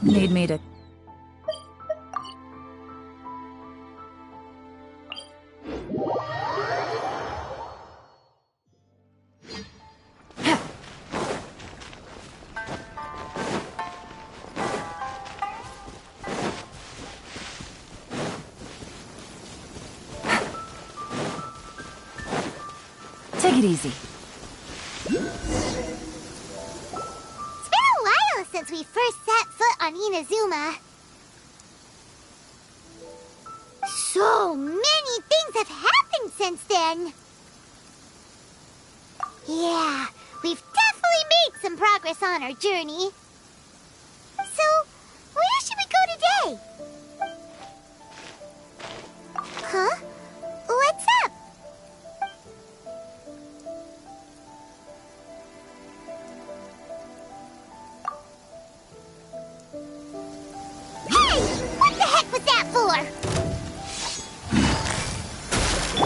Need me to... Take it easy. It's been a while since we first set foot on Inazuma. So many things have happened since then. Yeah, we've definitely made some progress on our journey. So, where should we go today? Huh? What's up? Hey! What the heck was that for?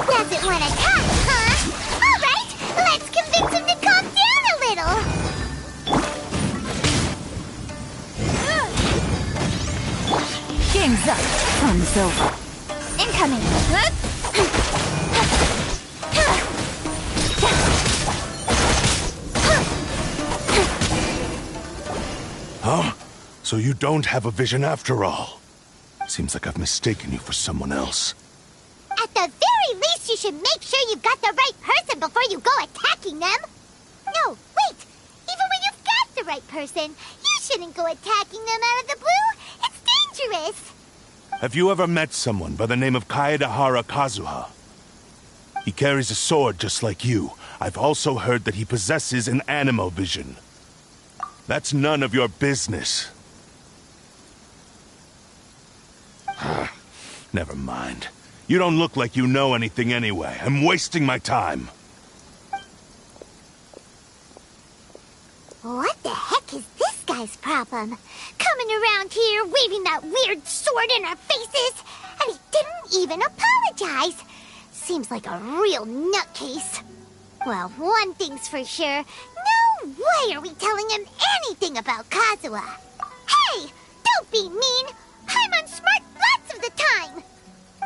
Doesn't want to talk, huh? All right, let's convince him to calm down a little. Game's up. Fun's over. Incoming. Huh? So you don't have a vision after all? Seems like I've mistaken you for someone else. At the very least, you should make sure you've got the right person before you go attacking them. No, wait. Even when you've got the right person, you shouldn't go attacking them out of the blue. It's dangerous. Have you ever met someone by the name of Kaedahara Kazuha? He carries a sword just like you. I've also heard that he possesses an animal vision. That's none of your business. Never mind. You don't look like you know anything anyway. I'm wasting my time. What the heck is this guy's problem? Coming around here, waving that weird sword in our faces, and he didn't even apologize. Seems like a real nutcase. Well, one thing's for sure. No way are we telling him anything about Kazuha. Hey, don't be mean. I'm unsmart lots of the time.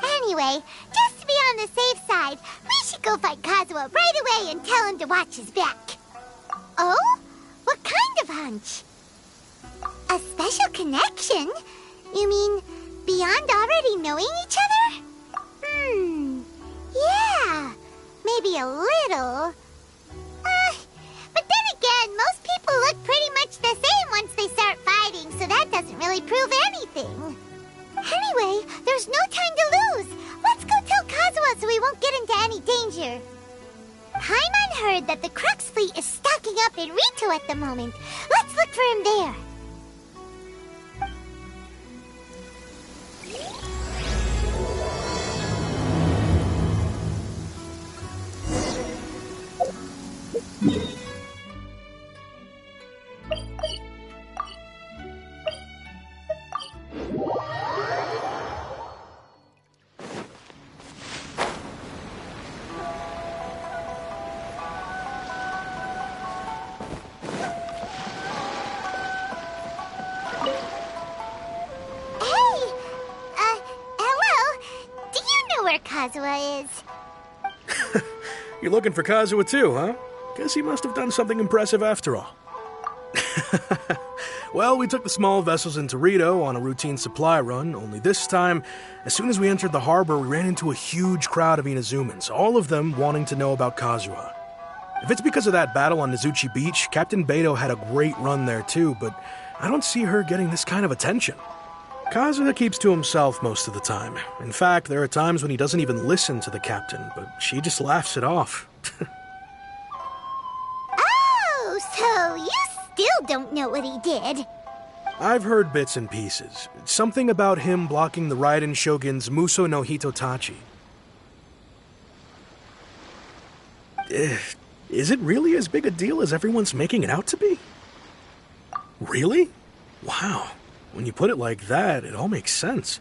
Anyway, just to be on the safe side, we should go find Kazuha right away and tell him to watch his back. Oh? What kind of hunch? A special connection? You mean beyond already knowing each other? Yeah, maybe a little. But then again, most people look pretty much the same once they start fighting, so that doesn't really prove anything. Anyway, there's no time to lose. Let's go tell Kazuha so we won't get into any danger. Paimon heard that the Crux fleet is stocking up in Rito at the moment. Let's look for him there. Kazuha is. You're looking for Kazuha too, huh? Guess he must have done something impressive after all. Well, we took the small vessels into Rito on a routine supply run, only this time, as soon as we entered the harbor, we ran into a huge crowd of Inazumans, all of them wanting to know about Kazuha. If it's because of that battle on Nizuchi Beach, Captain Beto had a great run there too, but I don't see her getting this kind of attention. Kazuha keeps to himself most of the time. In fact, there are times when he doesn't even listen to the captain, but she just laughs it off. Oh, so you still don't know what he did? I've heard bits and pieces. Something about him blocking the Raiden Shogun's Muso no Hitotachi. Is it really as big a deal as everyone's making it out to be? Really? Wow. When you put it like that, it all makes sense.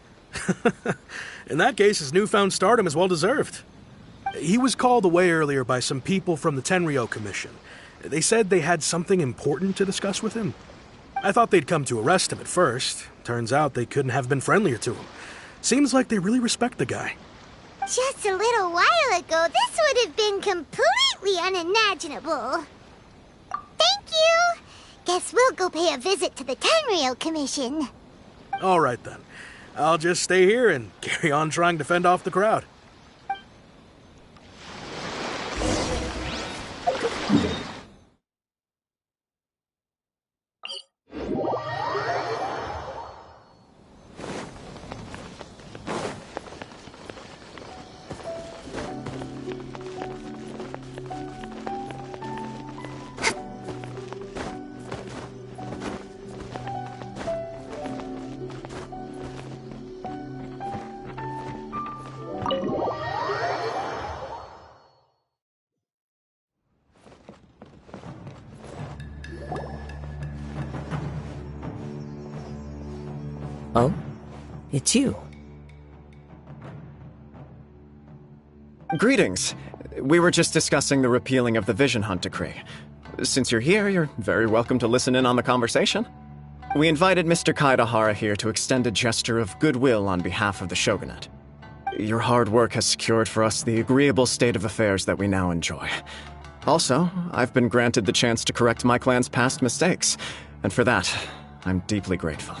In that case, his newfound stardom is well-deserved. He was called away earlier by some people from the Tenryo Commission. They said they had something important to discuss with him. I thought they'd come to arrest him at first. Turns out they couldn't have been friendlier to him. Seems like they really respect the guy. Just a little while ago, this would have been completely unimaginable. Thank you! Guess we'll go pay a visit to the Tenryou Commission. All right, then. I'll just stay here and carry on trying to fend off the crowd. Oh? It's you. Greetings. We were just discussing the repealing of the Vision Hunt Decree. Since you're here, you're very welcome to listen in on the conversation. We invited Mr. Kaedahara here to extend a gesture of goodwill on behalf of the Shogunate. Your hard work has secured for us the agreeable state of affairs that we now enjoy. Also, I've been granted the chance to correct my clan's past mistakes, and for that, I'm deeply grateful.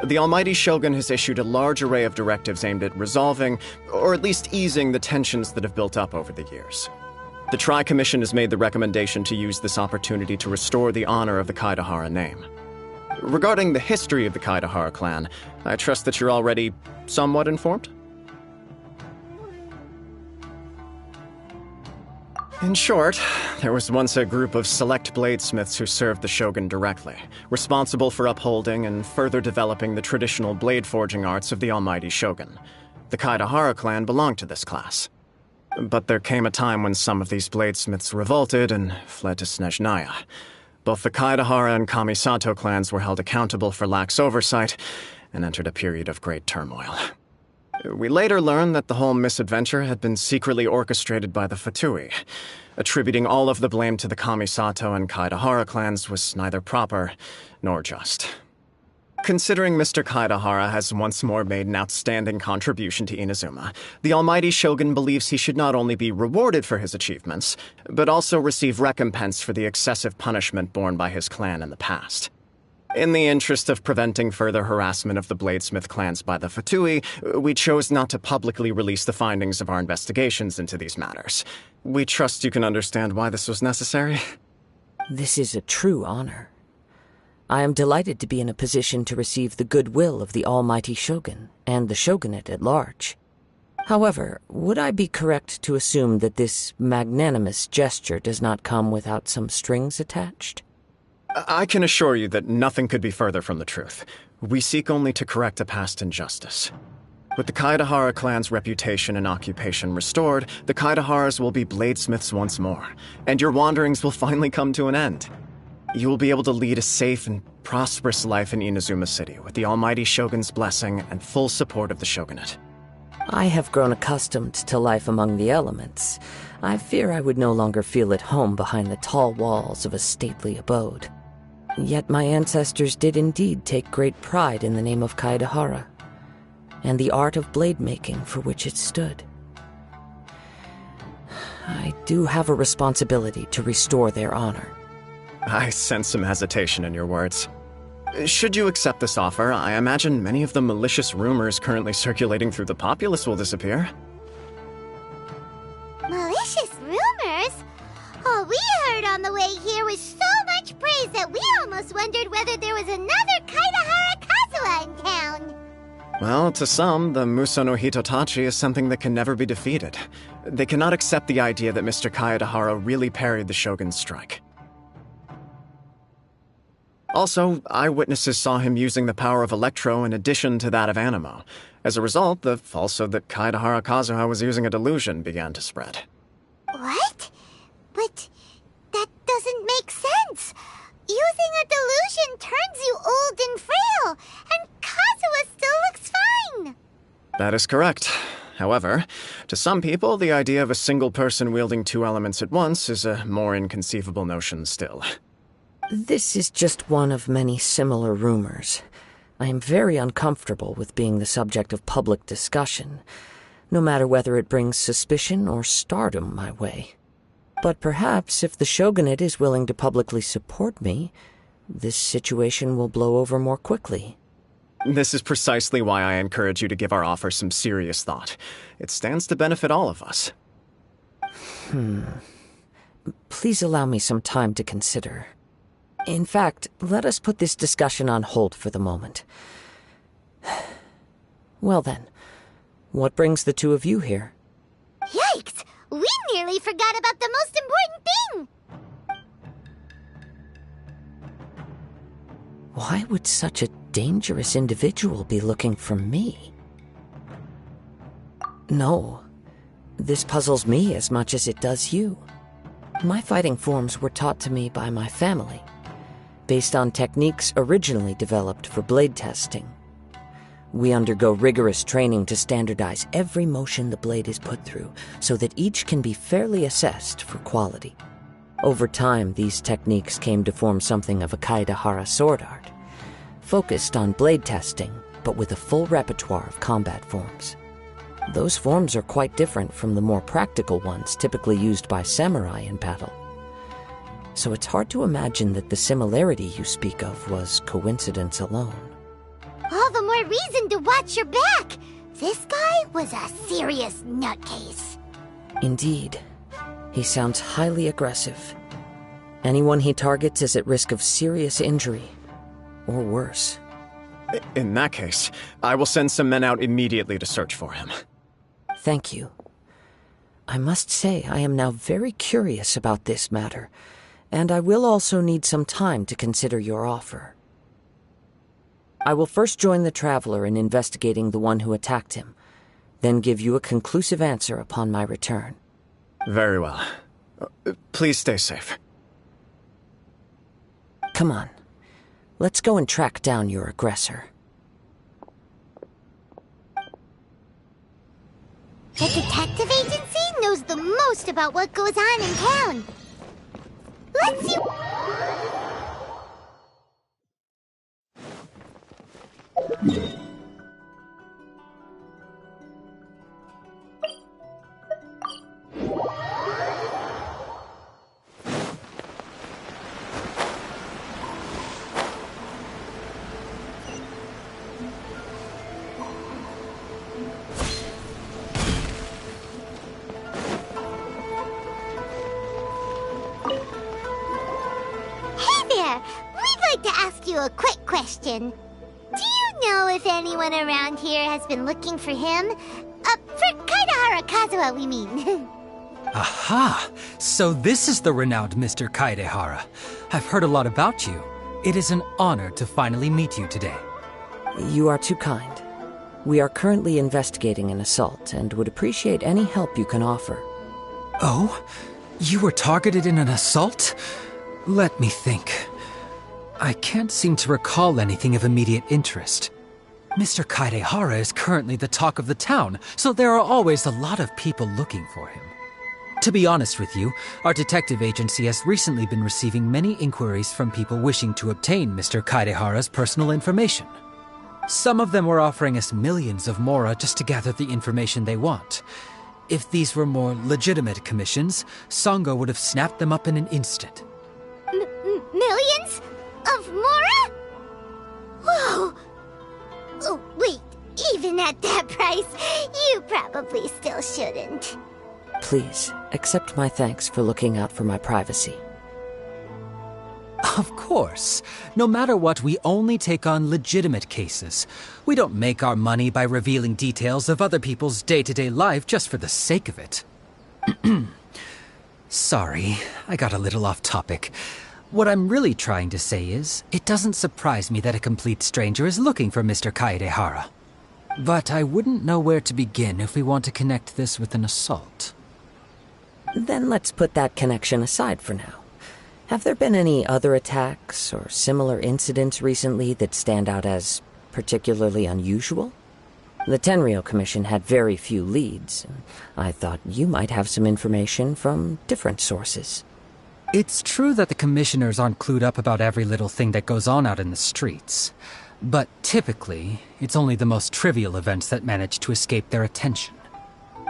The Almighty Shogun has issued a large array of directives aimed at resolving, or at least easing, the tensions that have built up over the years. The Tri-Commission has made the recommendation to use this opportunity to restore the honor of the Kaedahara name. Regarding the history of the Kaedahara clan, I trust that you're already somewhat informed? In short, there was once a group of select bladesmiths who served the Shogun directly, responsible for upholding and further developing the traditional blade forging arts of the Almighty Shogun. The Kaedahara clan belonged to this class. But there came a time when some of these bladesmiths revolted and fled to Snezhnaya. Both the Kaedahara and Kamisato clans were held accountable for lax oversight and entered a period of great turmoil. We later learned that the whole misadventure had been secretly orchestrated by the Fatui. Attributing all of the blame to the Kamisato and Kaedahara clans was neither proper nor just. Considering Mr. Kaedahara has once more made an outstanding contribution to Inazuma, the Almighty Shogun believes he should not only be rewarded for his achievements, but also receive recompense for the excessive punishment borne by his clan in the past. In the interest of preventing further harassment of the bladesmith clans by the Fatui, we chose not to publicly release the findings of our investigations into these matters. We trust you can understand why this was necessary. This is a true honor. I am delighted to be in a position to receive the goodwill of the Almighty Shogun and the Shogunate at large. However, would I be correct to assume that this magnanimous gesture does not come without some strings attached? I can assure you that nothing could be further from the truth. We seek only to correct a past injustice. With the Kaedahara clan's reputation and occupation restored, the Kaedaharas will be bladesmiths once more, and your wanderings will finally come to an end. You will be able to lead a safe and prosperous life in Inazuma City with the Almighty Shogun's blessing and full support of the Shogunate. I have grown accustomed to life among the elements. I fear I would no longer feel at home behind the tall walls of a stately abode. Yet my ancestors did indeed take great pride in the name of Kaedahara, and the art of blade making for which it stood. I do have a responsibility to restore their honor. I sense some hesitation in your words. Should you accept this offer, I imagine many of the malicious rumors currently circulating through the populace will disappear. Malicious rumors? All we heard on the way here was so much praise that we almost wondered whether there was another Kaedahara Kazuha in town. Well, to some, the Muso no Hitotachi is something that can never be defeated. They cannot accept the idea that Mr. Kaedahara really parried the Shogun's strike. Also, eyewitnesses saw him using the power of Electro in addition to that of Animo. As a result, the falsehood that Kaedahara Kazuha was using a delusion began to spread. What? But that doesn't make sense. Using a delusion turns you old and frail, and Kazuha still looks fine. That is correct. However, to some people, the idea of a single person wielding two elements at once is a more inconceivable notion still. This is just one of many similar rumors. I am very uncomfortable with being the subject of public discussion, no matter whether it brings suspicion or stardom my way. But perhaps if the Shogunate is willing to publicly support me, this situation will blow over more quickly. This is precisely why I encourage you to give our offer some serious thought. It stands to benefit all of us. Please allow me some time to consider. In fact, let us put this discussion on hold for the moment. Well then, what brings the two of you here? Yikes! We nearly forgot about the most important thing! Why would such a dangerous individual be looking for me? No, this puzzles me as much as it does you. My fighting forms were taught to me by my family, based on techniques originally developed for blade testing. We undergo rigorous training to standardize every motion the blade is put through, so that each can be fairly assessed for quality. Over time, these techniques came to form something of a Kaedehara sword art, focused on blade testing, but with a full repertoire of combat forms. Those forms are quite different from the more practical ones typically used by samurai in battle. So it's hard to imagine that the similarity you speak of was coincidence alone. All the more reason to watch your back! This guy was a serious nutcase. Indeed. He sounds highly aggressive. Anyone he targets is at risk of serious injury, or worse. In that case, I will send some men out immediately to search for him. Thank you. I must say I am now very curious about this matter, and I will also need some time to consider your offer. I will first join the Traveler in investigating the one who attacked him, then give you a conclusive answer upon my return. Very well. Please stay safe. Come on. Let's go and track down your aggressor. The detective agency knows the most about what goes on in town. Let's see... We'd like to ask you a quick question. Do you know if anyone around here has been looking for him? For Kaedehara Kazuha, we mean. Aha! So this is the renowned Mr. Kaedehara. I've heard a lot about you. It is an honor to finally meet you today. You are too kind. We are currently investigating an assault and would appreciate any help you can offer. Oh? You were targeted in an assault? Let me think. I can't seem to recall anything of immediate interest. Mr. Kaedehara is currently the talk of the town, so there are always a lot of people looking for him. To be honest with you, our detective agency has recently been receiving many inquiries from people wishing to obtain Mr. Kaedehara's personal information. Some of them were offering us millions of mora just to gather the information they want. If these were more legitimate commissions, Sango would have snapped them up in an instant. Millions? Of mora? Whoa! Oh, wait, even at that price, you probably still shouldn't. Please, accept my thanks for looking out for my privacy. Of course. No matter what, we only take on legitimate cases. We don't make our money by revealing details of other people's day-to-day life just for the sake of it. Sorry, I got a little off topic. What I'm really trying to say is, it doesn't surprise me that a complete stranger is looking for Mr. Kaedehara. But I wouldn't know where to begin if we want to connect this with an assault. Then let's put that connection aside for now. Have there been any other attacks or similar incidents recently that stand out as particularly unusual? The Tenryou Commission had very few leads, and I thought you might have some information from different sources. It's true that the commissioners aren't clued up about every little thing that goes on out in the streets. But typically, it's only the most trivial events that manage to escape their attention.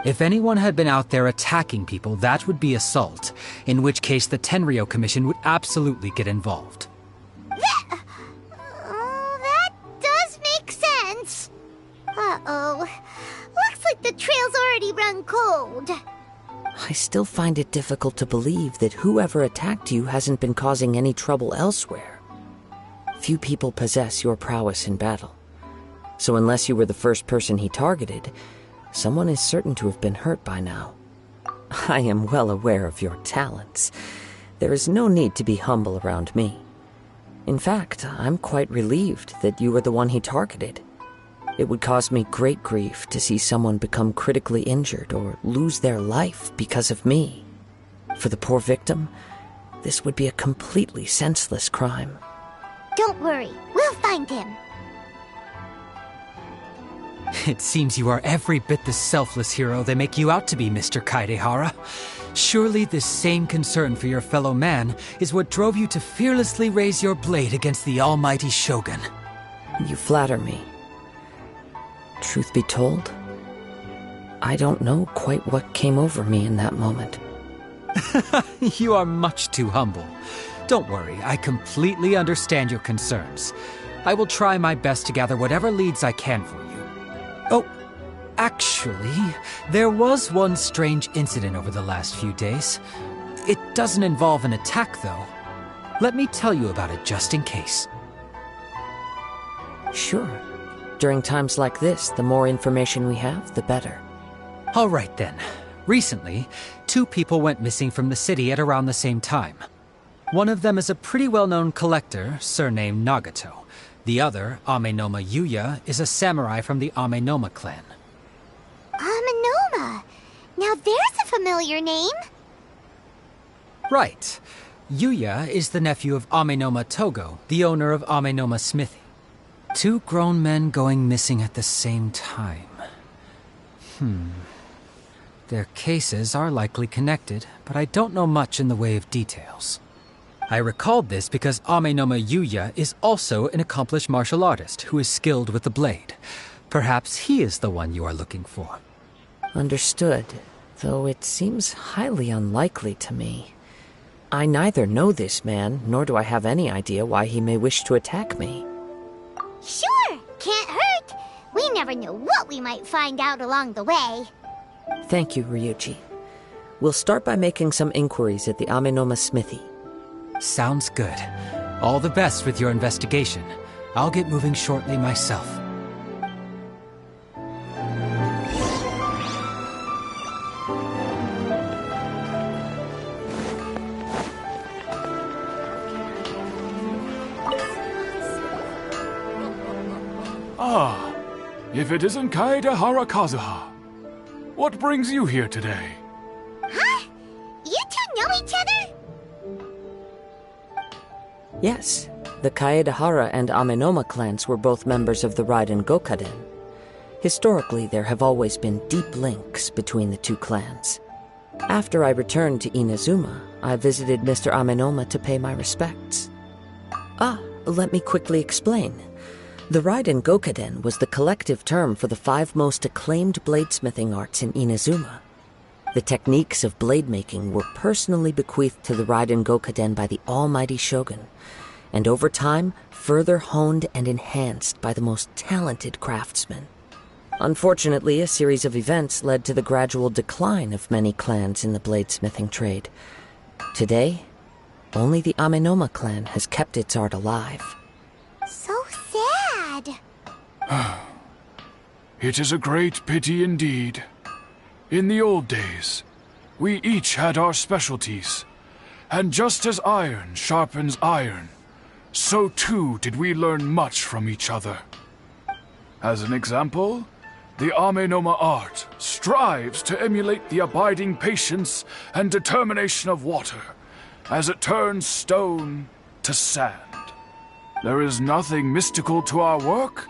If anyone had been out there attacking people, that would be assault, in which case the Tenryo Commission would absolutely get involved. That does make sense. Uh-oh. Looks like the trail's already run cold. I still find it difficult to believe that whoever attacked you hasn't been causing any trouble elsewhere. Few people possess your prowess in battle. So unless you were the first person he targeted, someone is certain to have been hurt by now. I am well aware of your talents. There is no need to be humble around me. In fact, I'm quite relieved that you were the one he targeted. It would cause me great grief to see someone become critically injured or lose their life because of me. For the poor victim, this would be a completely senseless crime. Don't worry, we'll find him. It seems you are every bit the selfless hero they make you out to be, Mr. Kaidehara. Surely this same concern for your fellow man is what drove you to fearlessly raise your blade against the almighty Shogun. You flatter me. Truth be told, I don't know quite what came over me in that moment. You are much too humble. Don't worry, I completely understand your concerns. I will try my best to gather whatever leads I can for you. Oh, actually, there was one strange incident over the last few days. It doesn't involve an attack, though. Let me tell you about it just in case. Sure. During times like this, the more information we have, the better. All right, then. Recently, 2 people went missing from the city at around the same time. One of them is a pretty well-known collector, surnamed Nagato. The other, Amenoma Yuya, is a samurai from the Amenoma clan. Amenoma? Now there's a familiar name. Right. Yuya is the nephew of Amenoma Togo, the owner of Amenoma Smithy. 2 grown men going missing at the same time. Their cases are likely connected, but I don't know much in the way of details. I recalled this because Amenoma Yuya is also an accomplished martial artist who is skilled with the blade. Perhaps he is the one you are looking for. Understood, though it seems highly unlikely to me. I neither know this man, nor do I have any idea why he may wish to attack me. Sure, can't hurt. We never know what we might find out along the way. Thank you, Ryuji. We'll start by making some inquiries at the Amenoma Smithy. Sounds good. All the best with your investigation. I'll get moving shortly myself. Ah, if it isn't Kaedehara Kazuha. What brings you here today? Huh? You 2 know each other? Yes, the Kaedehara and Amenoma clans were both members of the Raiden Gokaden. Historically, there have always been deep links between the 2 clans. After I returned to Inazuma, I visited Mr. Amenoma to pay my respects. Let me quickly explain. The Raiden Gokaden was the collective term for the 5 most acclaimed bladesmithing arts in Inazuma. The techniques of blade making were personally bequeathed to the Raiden Gokaden by the almighty Shogun, and over time, further honed and enhanced by the most talented craftsmen. Unfortunately, a series of events led to the gradual decline of many clans in the bladesmithing trade. Today, only the Amenoma clan has kept its art alive. So sad. It is a great pity indeed. In the old days, we each had our specialties, and just as iron sharpens iron, so too did we learn much from each other. As an example, the Amenoma art strives to emulate the abiding patience and determination of water as it turns stone to sand. There is nothing mystical to our work.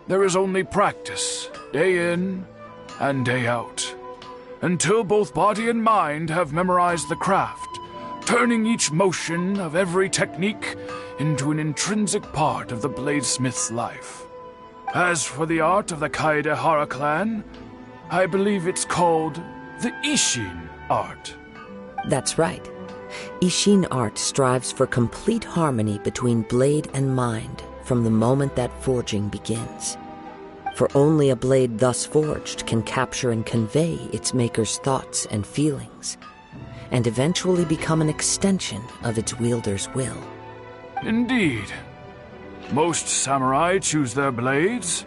There is only practice, day in and day out. Until both body and mind have memorized the craft, turning each motion of every technique into an intrinsic part of the bladesmith's life. As for the art of the Kaedehara clan, I believe it's called the Ishin art. That's right. Ishin art strives for complete harmony between blade and mind from the moment that forging begins. For only a blade thus forged can capture and convey its maker's thoughts and feelings, and eventually become an extension of its wielder's will. Indeed. Most samurai choose their blades,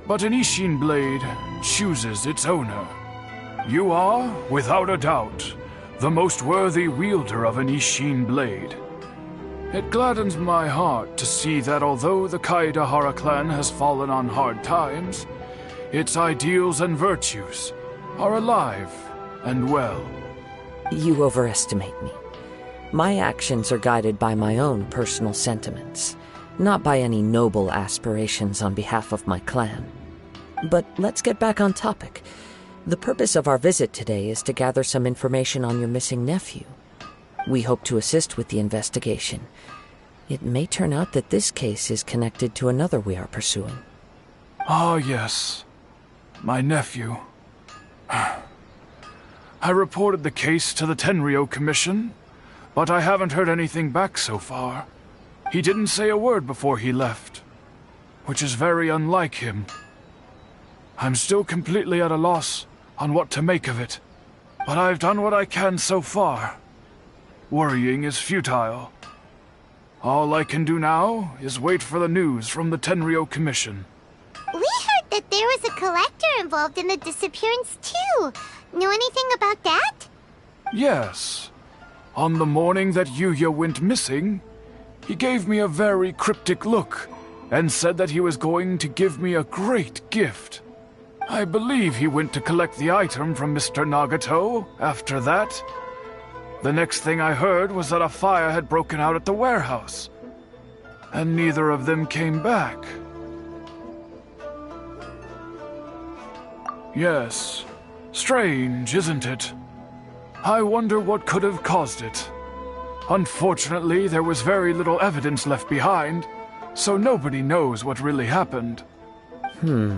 but an Ishin blade chooses its owner. You are, without a doubt, the most worthy wielder of an Ishin blade. It gladdens my heart to see that although the Kaedehara clan has fallen on hard times, its ideals and virtues are alive and well. You overestimate me. My actions are guided by my own personal sentiments, not by any noble aspirations on behalf of my clan. But let's get back on topic. The purpose of our visit today is to gather some information on your missing nephew. We hope to assist with the investigation. It may turn out that this case is connected to another we are pursuing. Ah, yes. My nephew. I reported the case to the Tenryou Commission, but I haven't heard anything back so far. He didn't say a word before he left, which is very unlike him. I'm still completely at a loss on what to make of it, but I've done what I can so far. Worrying is futile. All I can do now is wait for the news from the Tenryou Commission. We heard that there was a collector involved in the disappearance too. Know anything about that? Yes. On the morning that Yuya went missing, he gave me a very cryptic look and said that he was going to give me a great gift. I believe he went to collect the item from Mr. Nagato after that. The next thing I heard was that a fire had broken out at the warehouse, and neither of them came back. Yes, strange, isn't it? I wonder what could have caused it. Unfortunately, there was very little evidence left behind, so nobody knows what really happened. Do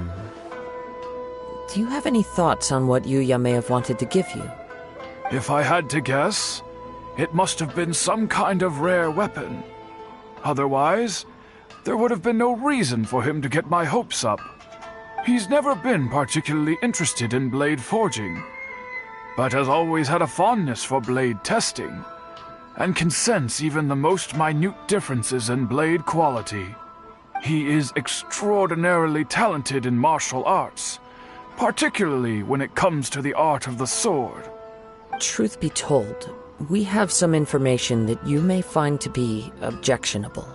you have any thoughts on what Yuya may have wanted to give you? If I had to guess, it must have been some kind of rare weapon. Otherwise, there would have been no reason for him to get my hopes up. He's never been particularly interested in blade forging, but has always had a fondness for blade testing, and can sense even the most minute differences in blade quality. He is extraordinarily talented in martial arts, particularly when it comes to the art of the sword. Truth be told, we have some information that you may find to be objectionable.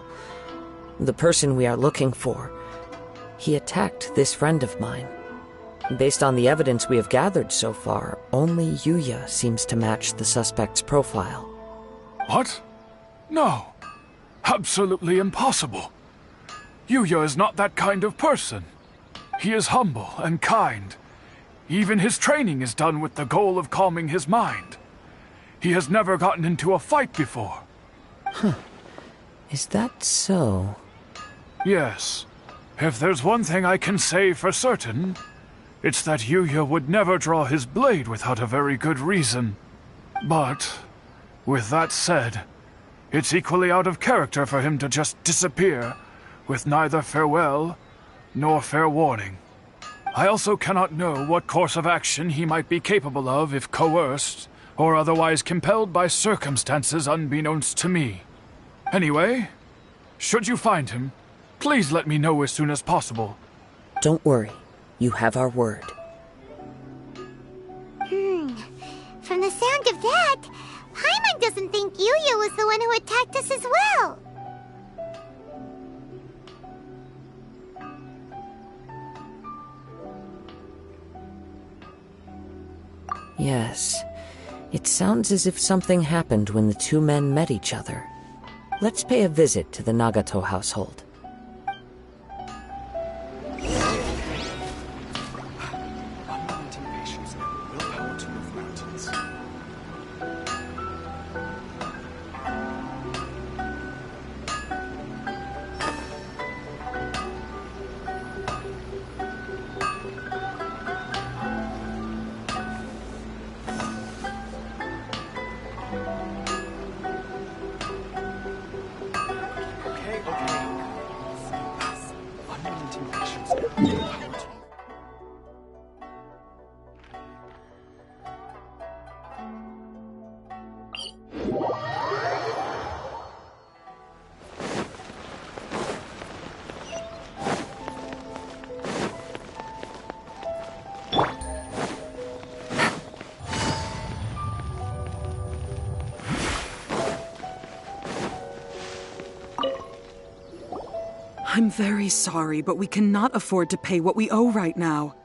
The person we are looking for, he attacked this friend of mine. Based on the evidence we have gathered so far, only Yuya seems to match the suspect's profile. What? No. Absolutely impossible. Yuya is not that kind of person. He is humble and kind. Even his training is done with the goal of calming his mind. He has never gotten into a fight before. Is that so? Yes. If there's one thing I can say for certain, it's that Yuya would never draw his blade without a very good reason. But, with that said, it's equally out of character for him to just disappear, with neither farewell nor fair warning. I also cannot know what course of action he might be capable of if coerced, or otherwise compelled by circumstances unbeknownst to me. Anyway, should you find him, please let me know as soon as possible. Don't worry. You have our word. From the sound of that, Paimon doesn't think Yuya was the one who attacked us as well. Yes. It sounds as if something happened when the two men met each other. Let's pay a visit to the Nagato household. I'm very sorry, but we cannot afford to pay what we owe right now.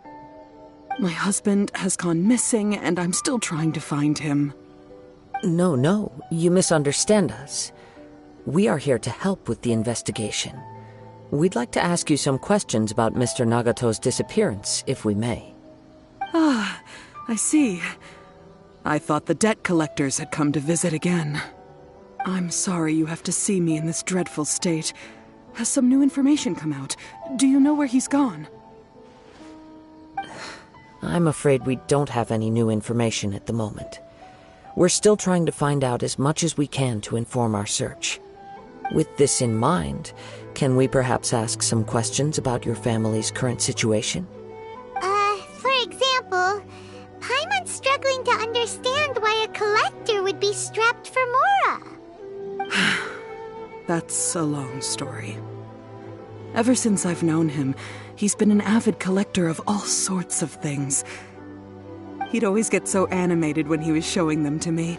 My husband has gone missing, and I'm still trying to find him. No, you misunderstand us. We are here to help with the investigation. We'd like to ask you some questions about Mr. Nagato's disappearance, if we may. Ah, I see. I thought the debt collectors had come to visit again. I'm sorry you have to see me in this dreadful state. Has some new information come out? Do you know where he's gone? I'm afraid we don't have any new information at the moment. We're still trying to find out as much as we can to inform our search. With this in mind, can we perhaps ask some questions about your family's current situation? For example, Paimon's struggling to understand why a collector would be strapped for Mora. That's a long story. Ever since I've known him, he's been an avid collector of all sorts of things. He'd always get so animated when he was showing them to me.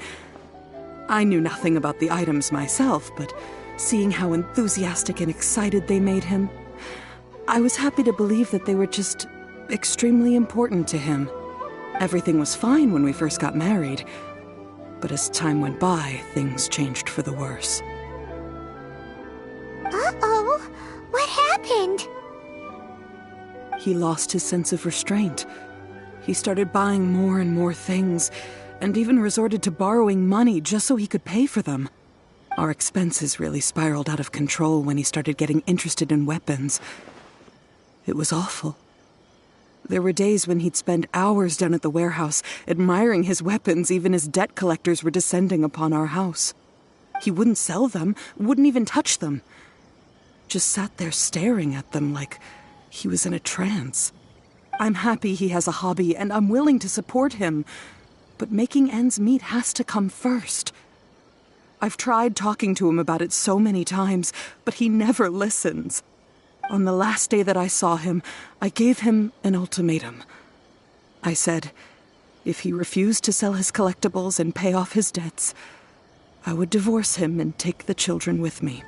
I knew nothing about the items myself, but seeing how enthusiastic and excited they made him, I was happy to believe that they were just extremely important to him. Everything was fine when we first got married, but as time went by, things changed for the worse. Uh-oh, what happened? He lost his sense of restraint. He started buying more and more things, and even resorted to borrowing money just so he could pay for them. Our expenses really spiraled out of control when he started getting interested in weapons. It was awful. There were days when he'd spend hours down at the warehouse, admiring his weapons even as debt collectors were descending upon our house. He wouldn't sell them, wouldn't even touch them. Just sat there staring at them like he was in a trance. I'm happy he has a hobby, and I'm willing to support him. But making ends meet has to come first. I've tried talking to him about it so many times, but he never listens. On the last day that I saw him, I gave him an ultimatum. I said, if he refused to sell his collectibles and pay off his debts, I would divorce him and take the children with me.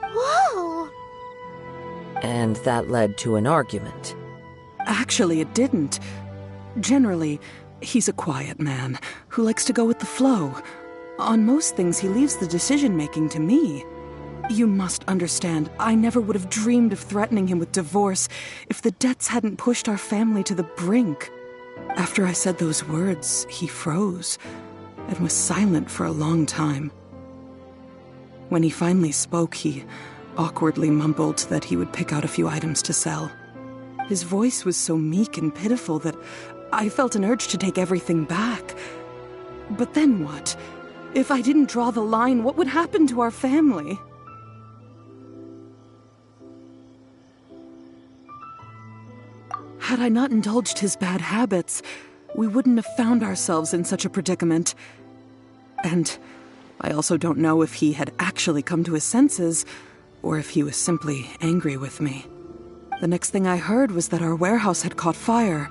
Whoa! And that led to an argument. Actually, it didn't. Generally, he's a quiet man who likes to go with the flow. On most things, he leaves the decision-making to me. You must understand, I never would have dreamed of threatening him with divorce if the debts hadn't pushed our family to the brink. After I said those words, he froze and was silent for a long time. When he finally spoke, he awkwardly mumbled that he would pick out a few items to sell. His voice was so meek and pitiful that I felt an urge to take everything back. But then what? If I didn't draw the line, what would happen to our family? Had I not indulged his bad habits, we wouldn't have found ourselves in such a predicament. And I also don't know if he had actually come to his senses, or if he was simply angry with me. The next thing I heard was that our warehouse had caught fire,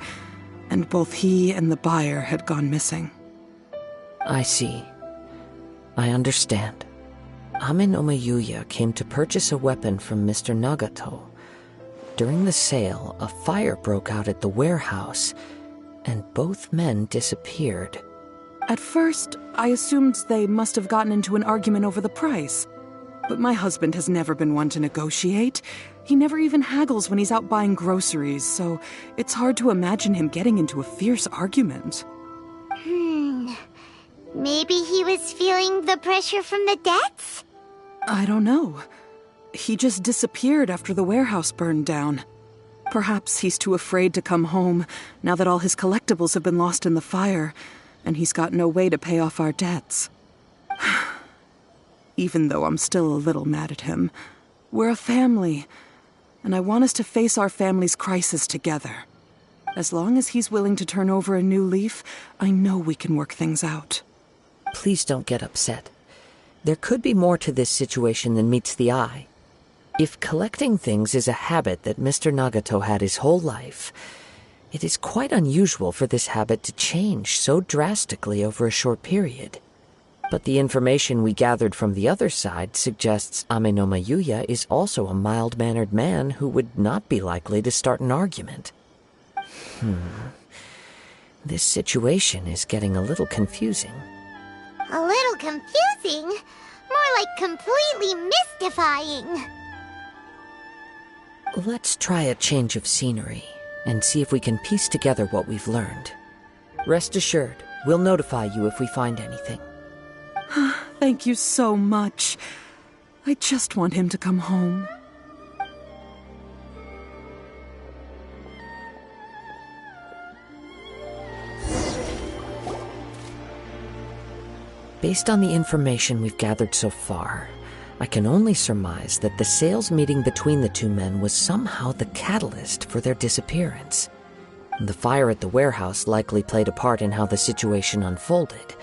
and both he and the buyer had gone missing. I see. I understand. Amin Omayuya came to purchase a weapon from Mr. Nagato. During the sale, a fire broke out at the warehouse, and both men disappeared. At first, I assumed they must have gotten into an argument over the price. But my husband has never been one to negotiate. He never even haggles when he's out buying groceries, so it's hard to imagine him getting into a fierce argument. Maybe he was feeling the pressure from the debts? I don't know. He just disappeared after the warehouse burned down. Perhaps he's too afraid to come home now that all his collectibles have been lost in the fire, and he's got no way to pay off our debts. Even though I'm still a little mad at him, we're a family, and I want us to face our family's crisis together. As long as he's willing to turn over a new leaf, I know we can work things out. Please don't get upset. There could be more to this situation than meets the eye. If collecting things is a habit that Mr. Nagato had his whole life, it is quite unusual for this habit to change so drastically over a short period. But the information we gathered from the other side suggests Amenoma Yuya is also a mild-mannered man who would not be likely to start an argument. This situation is getting a little confusing. A little confusing? More like completely mystifying. Let's try a change of scenery and see if we can piece together what we've learned. Rest assured, we'll notify you if we find anything. Thank you so much. I just want him to come home. Based on the information we've gathered so far, I can only surmise that the sales meeting between the two men was somehow the catalyst for their disappearance. The fire at the warehouse likely played a part in how the situation unfolded,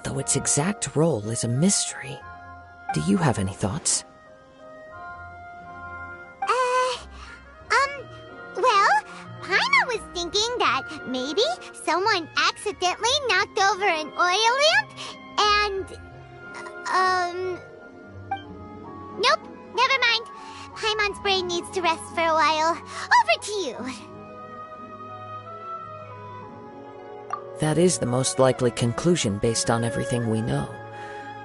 though its exact role is a mystery. Do you have any thoughts? Well, Paimon was thinking that maybe someone accidentally knocked over an oil lamp and, nope, never mind. Paimon's brain needs to rest for a while. Over to you. That is the most likely conclusion based on everything we know.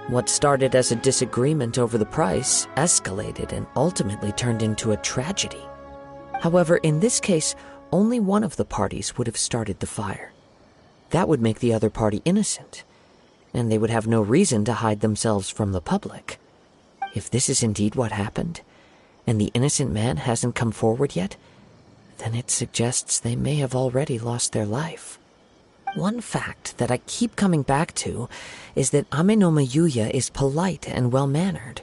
What started as a disagreement over the price escalated and ultimately turned into a tragedy. However, in this case, only one of the parties would have started the fire. That would make the other party innocent, and they would have no reason to hide themselves from the public. If this is indeed what happened, and the innocent man hasn't come forward yet, then it suggests they may have already lost their life. One fact that I keep coming back to is that Amenoma Yuya is polite and well-mannered,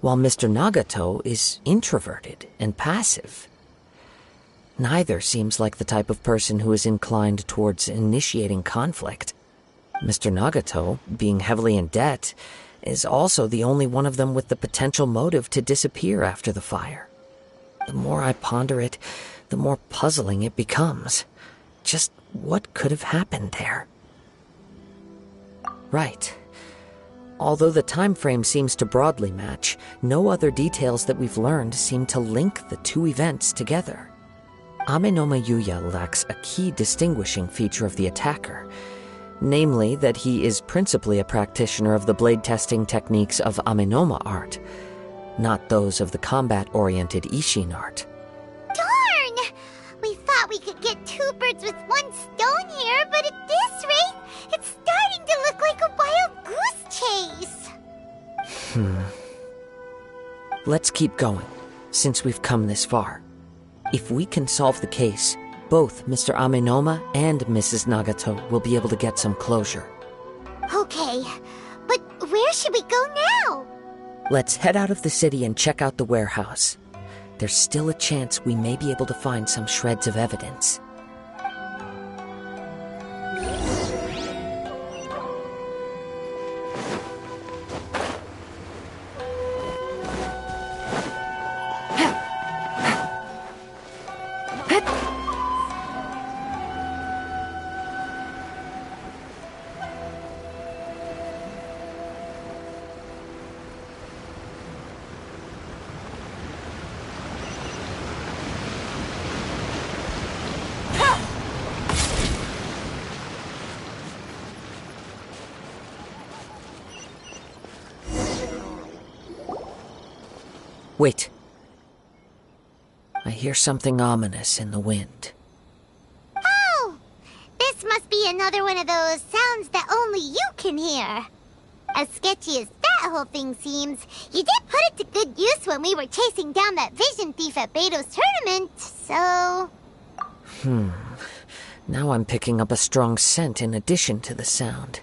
while Mr. Nagato is introverted and passive. Neither seems like the type of person who is inclined towards initiating conflict. Mr. Nagato, being heavily in debt, is also the only one of them with the potential motive to disappear after the fire. The more I ponder it, the more puzzling it becomes. Just what could have happened there? Right. Although the time frame seems to broadly match, no other details that we've learned seem to link the two events together. Amenoma Yuya lacks a key distinguishing feature of the attacker, namely that he is principally a practitioner of the blade testing techniques of Amenoma art, not those of the combat-oriented Ishin art. Darn! We thought we could get two birds with one stone here, but at this rate, it's starting to look like a wild goose chase. Let's keep going, since we've come this far. If we can solve the case, both Mr. Amenoma and Mrs. Nagato will be able to get some closure. Okay, but where should we go now? Let's head out of the city and check out the warehouse. There's still a chance we may be able to find some shreds of evidence. Wait. I hear something ominous in the wind. Oh! This must be another one of those sounds that only you can hear. As sketchy as that whole thing seems, you did put it to good use when we were chasing down that vision thief at Beto's tournament, so... Now I'm picking up a strong scent in addition to the sound.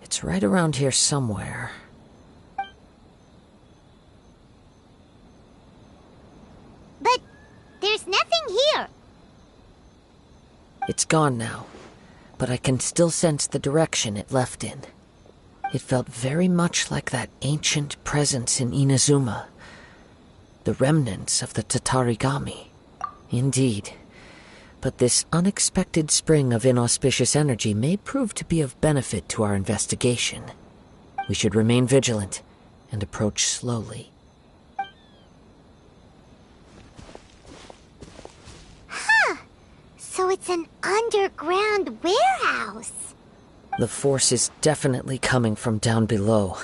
It's right around here somewhere. But there's nothing here. It's gone now, but I can still sense the direction it left in. It felt very much like that ancient presence in Inazuma. The remnants of the Tatarigami. Indeed. But this unexpected spring of inauspicious energy may prove to be of benefit to our investigation. We should remain vigilant and approach slowly. So it's an underground warehouse. The force is definitely coming from down below.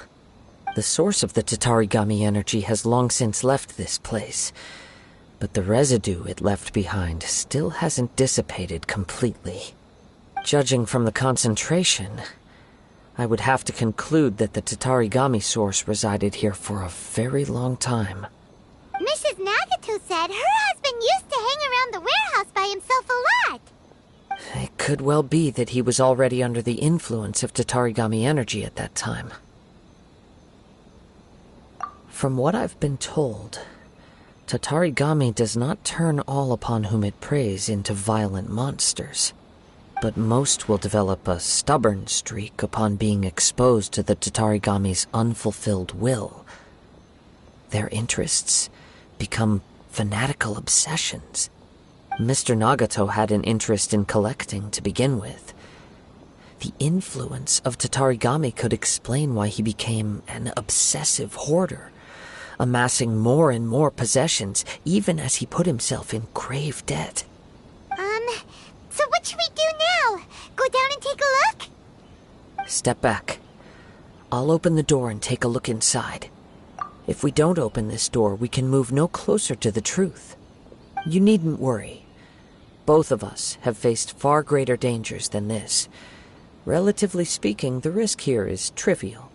The source of the Tatarigami energy has long since left this place, but the residue it left behind still hasn't dissipated completely. Judging from the concentration, I would have to conclude that the Tatarigami source resided here for a very long time. Mrs. Nagato said her husband used to hang around the warehouse by himself a lot. It could well be that he was already under the influence of Tatarigami energy at that time. From what I've been told, Tatarigami does not turn all upon whom it preys into violent monsters, but most will develop a stubborn streak upon being exposed to the Tatarigami's unfulfilled will. Their interests become fanatical obsessions. Mr. Nagato had an interest in collecting to begin with. The influence of Tatarigami could explain why he became an obsessive hoarder, amassing more and more possessions, even as he put himself in grave debt. So what should we do now? Go down and take a look? Step back. I'll open the door and take a look inside. If we don't open this door, we can move no closer to the truth. You needn't worry. Both of us have faced far greater dangers than this. Relatively speaking, the risk here is trivial.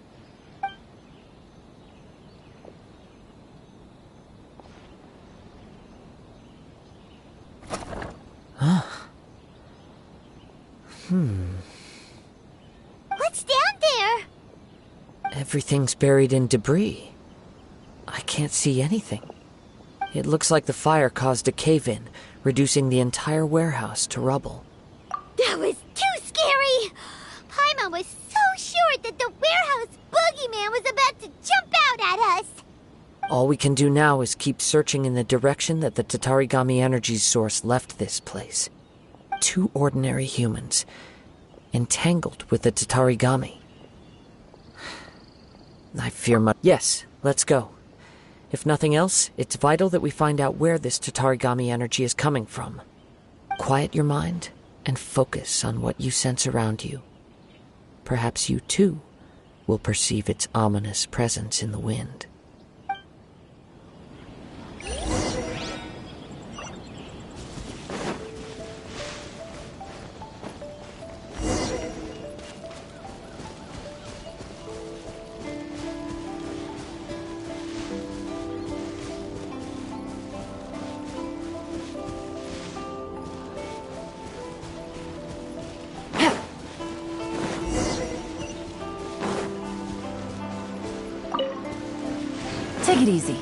What's down there? Everything's buried in debris. I can't see anything. It looks like the fire caused a cave-in, reducing the entire warehouse to rubble. That was too scary! Paimon was so sure that the warehouse boogeyman was about to jump out at us! All we can do now is keep searching in the direction that the Tatarigami energy's source left this place. 2 ordinary humans, entangled with the Tatarigami. I fear much. Yes, let's go. If nothing else, it's vital that we find out where this Tatarigami energy is coming from. Quiet your mind and focus on what you sense around you. Perhaps you, too, will perceive its ominous presence in the wind. Take it easy.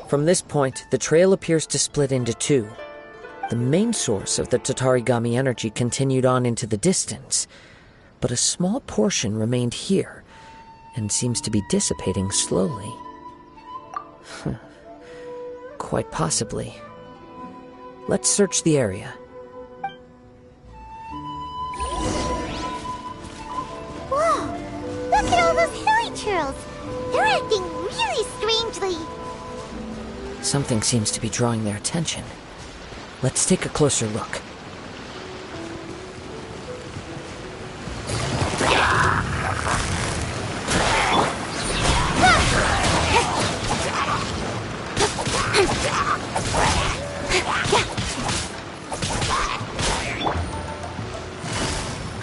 From this point, the trail appears to split into 2. The main source of the Tatarigami energy continued on into the distance, but a small portion remained here and seems to be dissipating slowly. Quite possibly. Let's search the area. Whoa! Look at all those hilly churls! They're acting really strangely! Something seems to be drawing their attention. Let's take a closer look.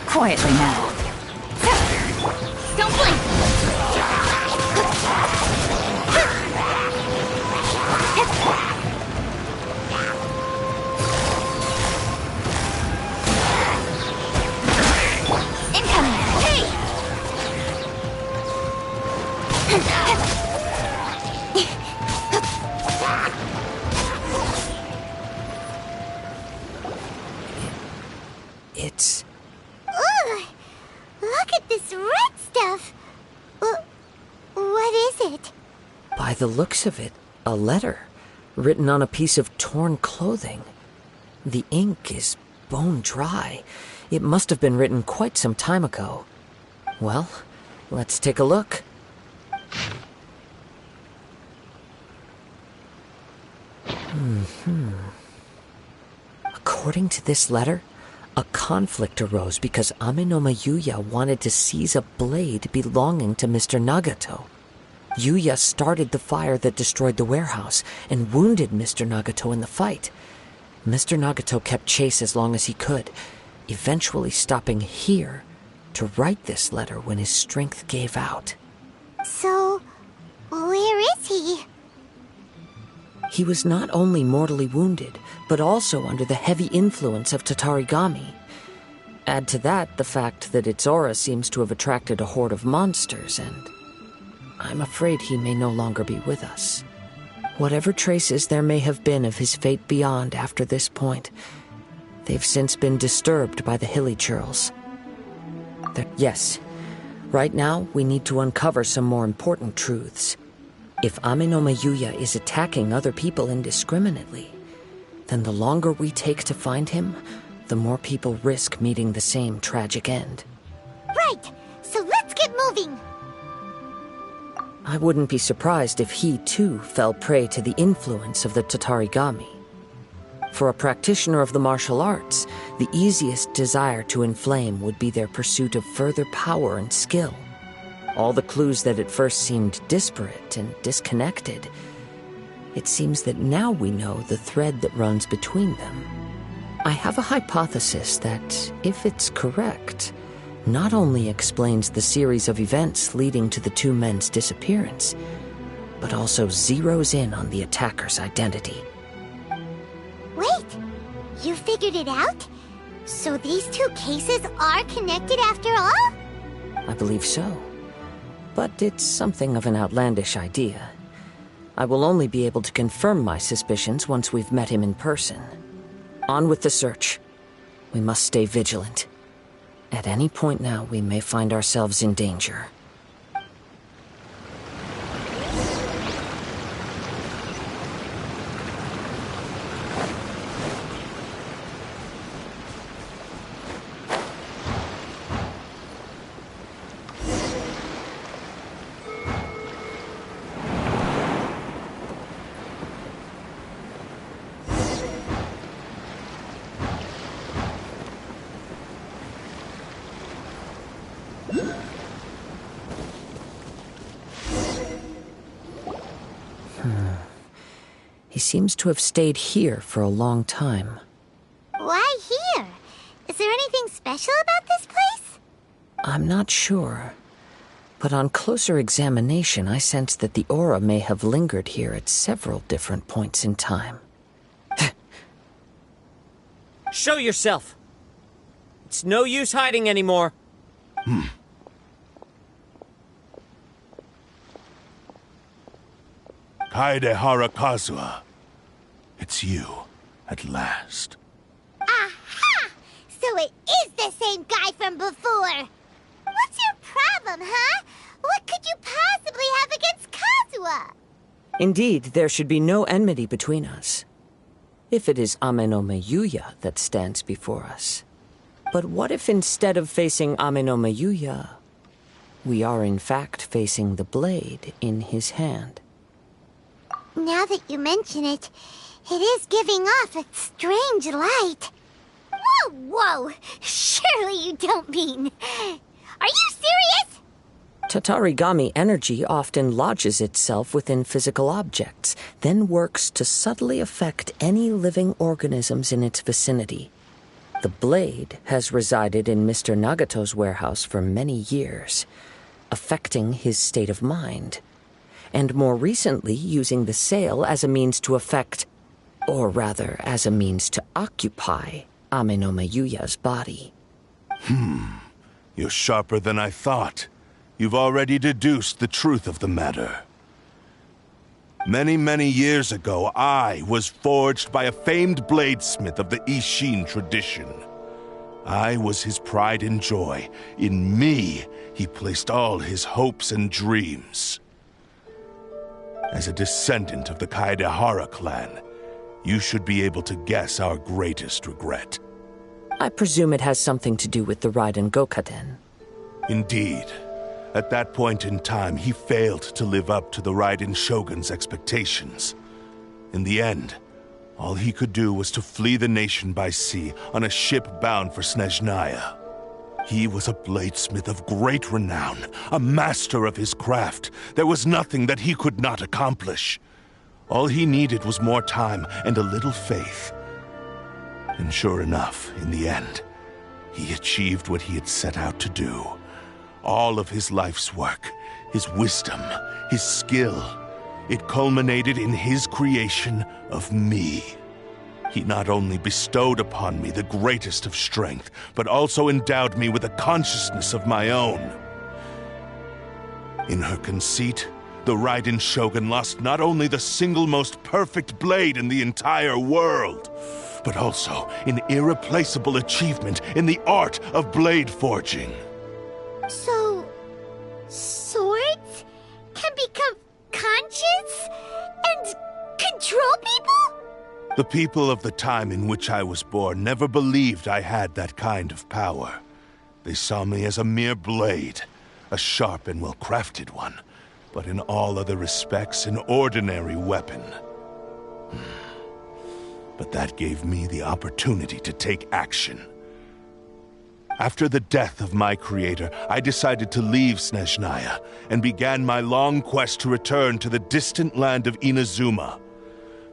Quietly now. Don't blink! Incoming! Hey! It's... Ugh! Look at this red stuff! What is it? By the looks of it, a letter, written on a piece of torn clothing. The ink is bone dry. It must have been written quite some time ago. Well, let's take a look. According to this letter, a conflict arose because Ame-no-ma Yuya wanted to seize a blade belonging to Mr. Nagato. Yuya started the fire that destroyed the warehouse and wounded Mr. Nagato in the fight. Mr. Nagato kept chase as long as he could, eventually stopping here to write this letter when his strength gave out. So, where is he? He was not only mortally wounded, but also under the heavy influence of Tatarigami. Add to that the fact that its aura seems to have attracted a horde of monsters, and I'm afraid he may no longer be with us. Whatever traces there may have been of his fate beyond after this point, they've since been disturbed by the hilly churls. Yes, right now we need to uncover some more important truths. If Ame-no-ma Yuya is attacking other people indiscriminately, then the longer we take to find him, the more people risk meeting the same tragic end. Right, so let's get moving. I wouldn't be surprised if he, too, fell prey to the influence of the Tatarigami. For a practitioner of the martial arts, the easiest desire to inflame would be their pursuit of further power and skill. All the clues that at first seemed disparate and disconnected, it seems that now we know the thread that runs between them. I have a hypothesis that, if it's correct, not only explains the series of events leading to the two men's disappearance, but also zeroes in on the attacker's identity. Wait, you figured it out? So these two cases are connected after all? I believe so. But it's something of an outlandish idea. I will only be able to confirm my suspicions once we've met him in person. On with the search. We must stay vigilant. At any point now, we may find ourselves in danger. He seems to have stayed here for a long time. Why here? Is there anything special about this place? I'm not sure. But on closer examination, I sense that the aura may have lingered here at several different points in time. Show yourself! It's no use hiding anymore. Kaedehara Kazuha. It's you, at last. Aha! So it is the same guy from before! What's your problem, huh? What could you possibly have against Kazuha? Indeed, there should be no enmity between us. If it is Ame-no-ma Yuya that stands before us. But what if instead of facing Ame-no-ma Yuya, we are in fact facing the blade in his hand? Now that you mention it, it is giving off a strange light. Whoa, whoa! Surely you don't mean... Are you serious? Tatarigami energy often lodges itself within physical objects, then works to subtly affect any living organisms in its vicinity. The blade has resided in Mr. Nagato's warehouse for many years, affecting his state of mind, and more recently using the sale as a means to affect, or rather as a means to occupy, Ame-no-ma Yuya's body. You're sharper than I thought. You've already deduced the truth of the matter. Many, many years ago, I was forged by a famed bladesmith of the Ishin tradition. I was his pride and joy. In me, he placed all his hopes and dreams. As a descendant of the Kaedehara clan, You should be able to guess our greatest regret. I presume it has something to do with the Raiden Gokaden. Indeed. At that point in time, he failed to live up to the Raiden Shogun's expectations. In the end, all he could do was to flee the nation by sea on a ship bound for Snezhnaya. He was a bladesmith of great renown, a master of his craft. There was nothing that he could not accomplish. All he needed was more time and a little faith. And sure enough, in the end, he achieved what he had set out to do. All of his life's work, his wisdom, his skill, it culminated in his creation of me. He not only bestowed upon me the greatest of strength, but also endowed me with a consciousness of my own. In her conceit, the Raiden Shogun lost not only the single most perfect blade in the entire world, but also an irreplaceable achievement in the art of blade forging. So, swords can become conscious and control people? The people of the time in which I was born never believed I had that kind of power. They saw me as a mere blade, a sharp and well-crafted one, but in all other respects an ordinary weapon. But that gave me the opportunity to take action. After the death of my creator, I decided to leave Snezhnaya and began my long quest to return to the distant land of Inazuma.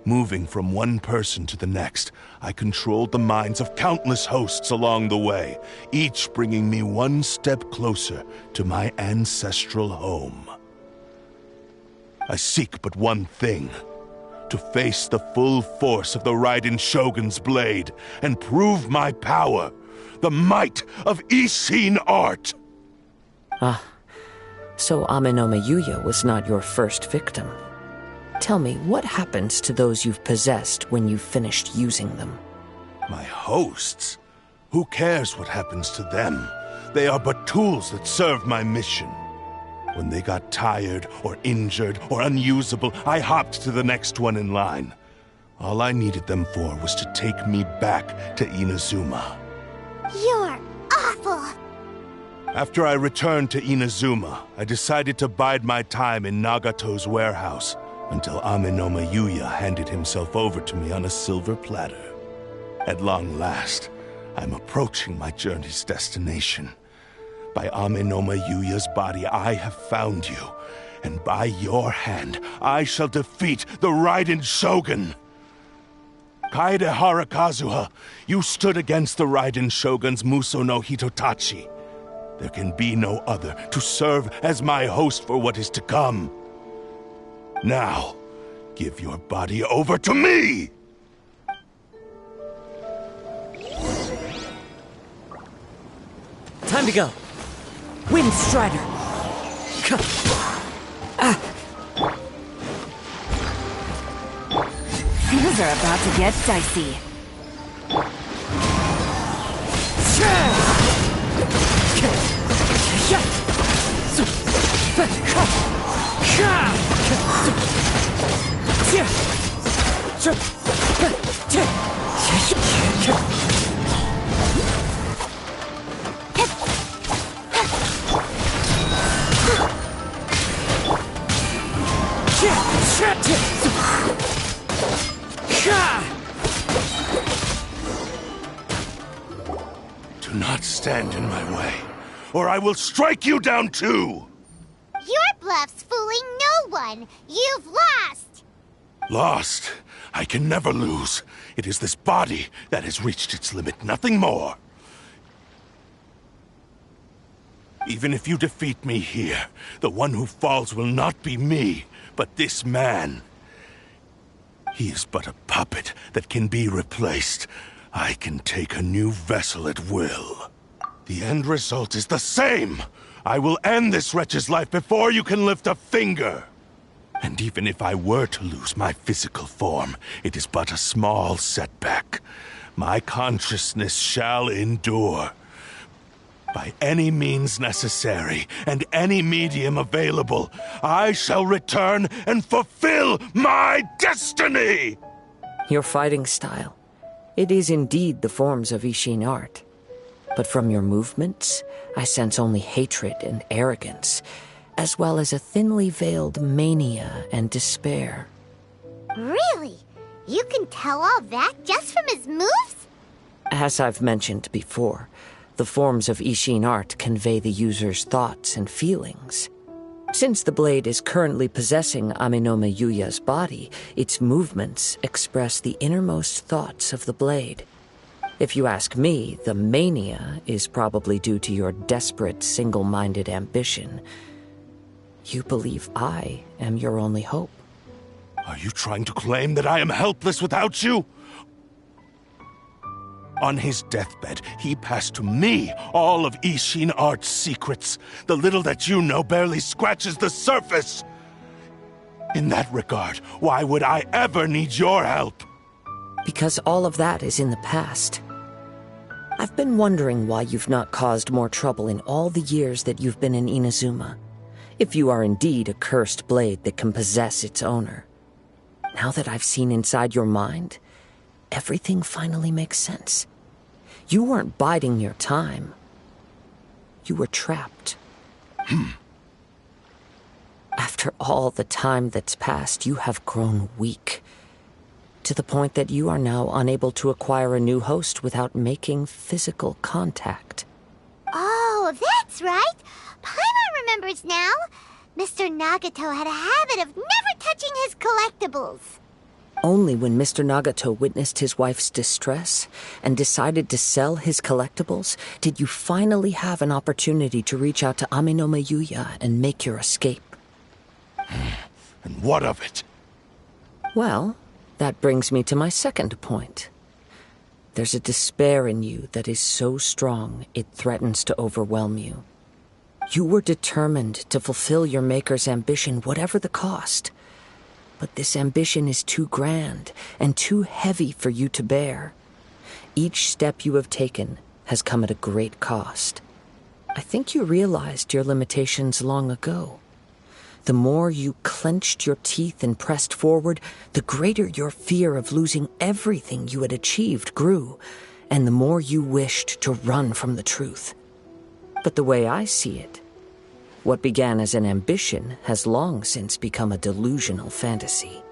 Moving from one person to the next, I controlled the minds of countless hosts along the way, each bringing me one step closer to my ancestral home. I seek but one thing: to face the full force of the Raiden Shogun's blade and prove my power, the might of Ishin art. So Amenoma Yuya was not your first victim. Tell me, what happens to those you've possessed when you've finished using them? My hosts? Who cares what happens to them? They are but tools that serve my mission. When they got tired, or injured, or unusable, I hopped to the next one in line. All I needed them for was to take me back to Inazuma. You're awful! After I returned to Inazuma, I decided to bide my time in Nagato's warehouse until Amenoma Yuya handed himself over to me on a silver platter. At long last, I'm approaching my journey's destination. By Amenoma Yuya's body, I have found you, and by your hand, I shall defeat the Raiden Shogun! Kaedehara Kazuha, you stood against the Raiden Shogun's Muso no Hitotachi. There can be no other to serve as my host for what is to come. Now, give your body over to me! Time to go. Wind Strider. Things are about to get dicey. Do not stand in my way, or I will strike you down too! Your bluff's fooling no one! You've lost! Lost? I can never lose. It is this body that has reached its limit, nothing more. Even if you defeat me here, the one who falls will not be me, but this man. He is but a puppet that can be replaced. I can take a new vessel at will. The end result is the same! I will end this wretch's life before you can lift a finger! And even if I were to lose my physical form, it is but a small setback. My consciousness shall endure. By any means necessary, and any medium available, I shall return and fulfill my destiny! your fighting style. It is indeed the forms of Ishin art. But from your movements, I sense only hatred and arrogance, as well as a thinly veiled mania and despair. Really? You can tell all that just from his moves? As I've mentioned before, the forms of Ishin art convey the user's thoughts and feelings. Since the blade is currently possessing Aminome Yuya's body, its movements express the innermost thoughts of the blade. If you ask me, the mania is probably due to your desperate, single-minded ambition. You believe I am your only hope. Are you trying to claim that I am helpless without you? On his deathbed, he passed to me all of Ishin art's secrets. The little that you know barely scratches the surface. In that regard, why would I ever need your help? Because all of that is in the past. I've been wondering why you've not caused more trouble in all the years that you've been in Inazuma. If you are indeed a cursed blade that can possess its owner. Now that I've seen inside your mind, everything finally makes sense. You weren't biding your time. You were trapped. After all the time that's passed, you have grown weak. To the point that you are now unable to acquire a new host without making physical contact. Oh, that's right. Paimon remembers now. Mr. Nagato had a habit of never touching his collectibles. Only when Mr. Nagato witnessed his wife's distress and decided to sell his collectibles did you finally have an opportunity to reach out to Aminome Yuya and make your escape. And what of it? Well, that brings me to my second point. There's a despair in you that is so strong it threatens to overwhelm you. You were determined to fulfill your maker's ambition, whatever the cost. But this ambition is too grand and too heavy for you to bear. Each step you have taken has come at a great cost. I think you realized your limitations long ago. The more you clenched your teeth and pressed forward, the greater your fear of losing everything you had achieved grew, and the more you wished to run from the truth. But the way I see it, what began as an ambition has long since become a delusional fantasy.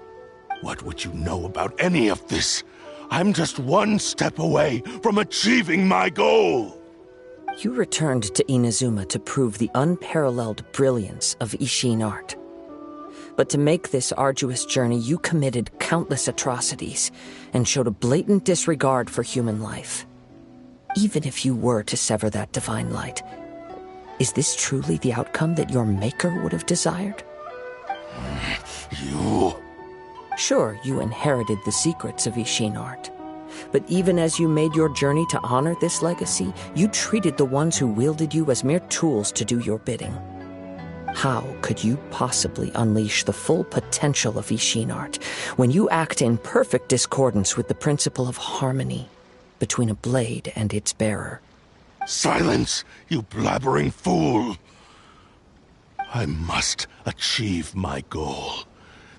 What would you know about any of this? I'm just one step away from achieving my goal! You returned to Inazuma to prove the unparalleled brilliance of Ishin art. But to make this arduous journey, you committed countless atrocities and showed a blatant disregard for human life. Even if you were to sever that divine light, is this truly the outcome that your maker would have desired? You... Sure, you inherited the secrets of Ishin art. But even as you made your journey to honor this legacy, you treated the ones who wielded you as mere tools to do your bidding. How could you possibly unleash the full potential of Ishin art when you act in perfect discordance with the principle of harmony between a blade and its bearer? Silence, you blabbering fool! I must achieve my goal.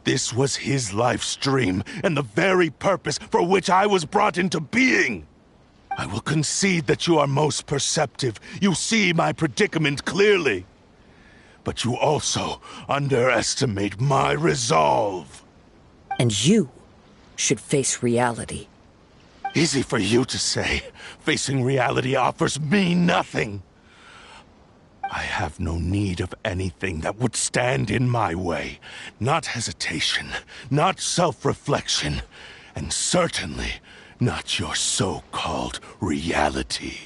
This was his life's dream, and the very purpose for which I was brought into being. I will concede that you are most perceptive. You see my predicament clearly. But you also underestimate my resolve. And you should face reality. Easy for you to say. Facing reality offers me nothing. I have no need of anything that would stand in my way. Not hesitation, not self-reflection, and certainly not your so-called reality.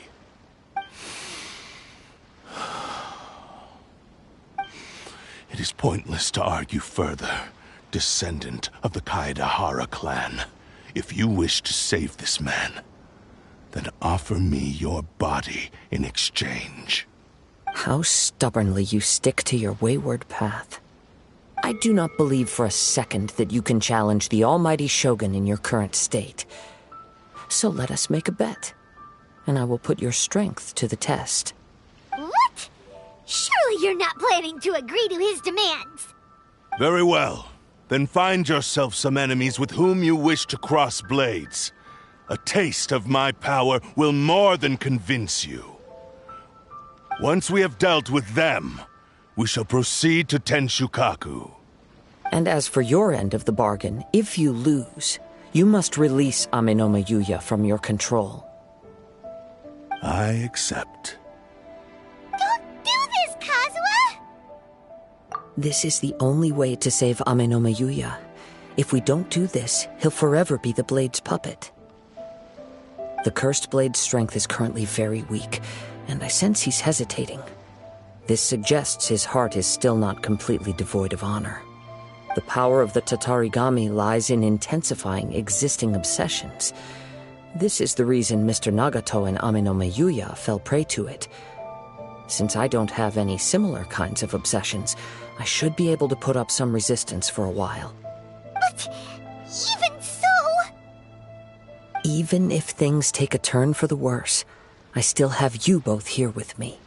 It is pointless to argue further, descendant of the Kaedahara clan. If you wish to save this man, then offer me your body in exchange. How stubbornly you stick to your wayward path. I do not believe for a second that you can challenge the almighty Shogun in your current state. So let us make a bet, and I will put your strength to the test. What? Surely you're not planning to agree to his demands. Very well. Then find yourself some enemies with whom you wish to cross blades. A taste of my power will more than convince you. Once we have dealt with them, we shall proceed to Tenshukaku. And as for your end of the bargain, if you lose, you must release Amenoma Yuya from your control. I accept. Don't do this, Kazuha! This is the only way to save Amenoma Yuya. If we don't do this, he'll forever be the Blade's puppet. The Cursed Blade's strength is currently very weak, and I sense he's hesitating. This suggests his heart is still not completely devoid of honor. The power of the Tatarigami lies in intensifying existing obsessions. This is the reason Mr. Nagato and Amenoma Yuya fell prey to it. Since I don't have any similar kinds of obsessions, I should be able to put up some resistance for a while. But even so... Even if things take a turn for the worse, I still have you both here with me.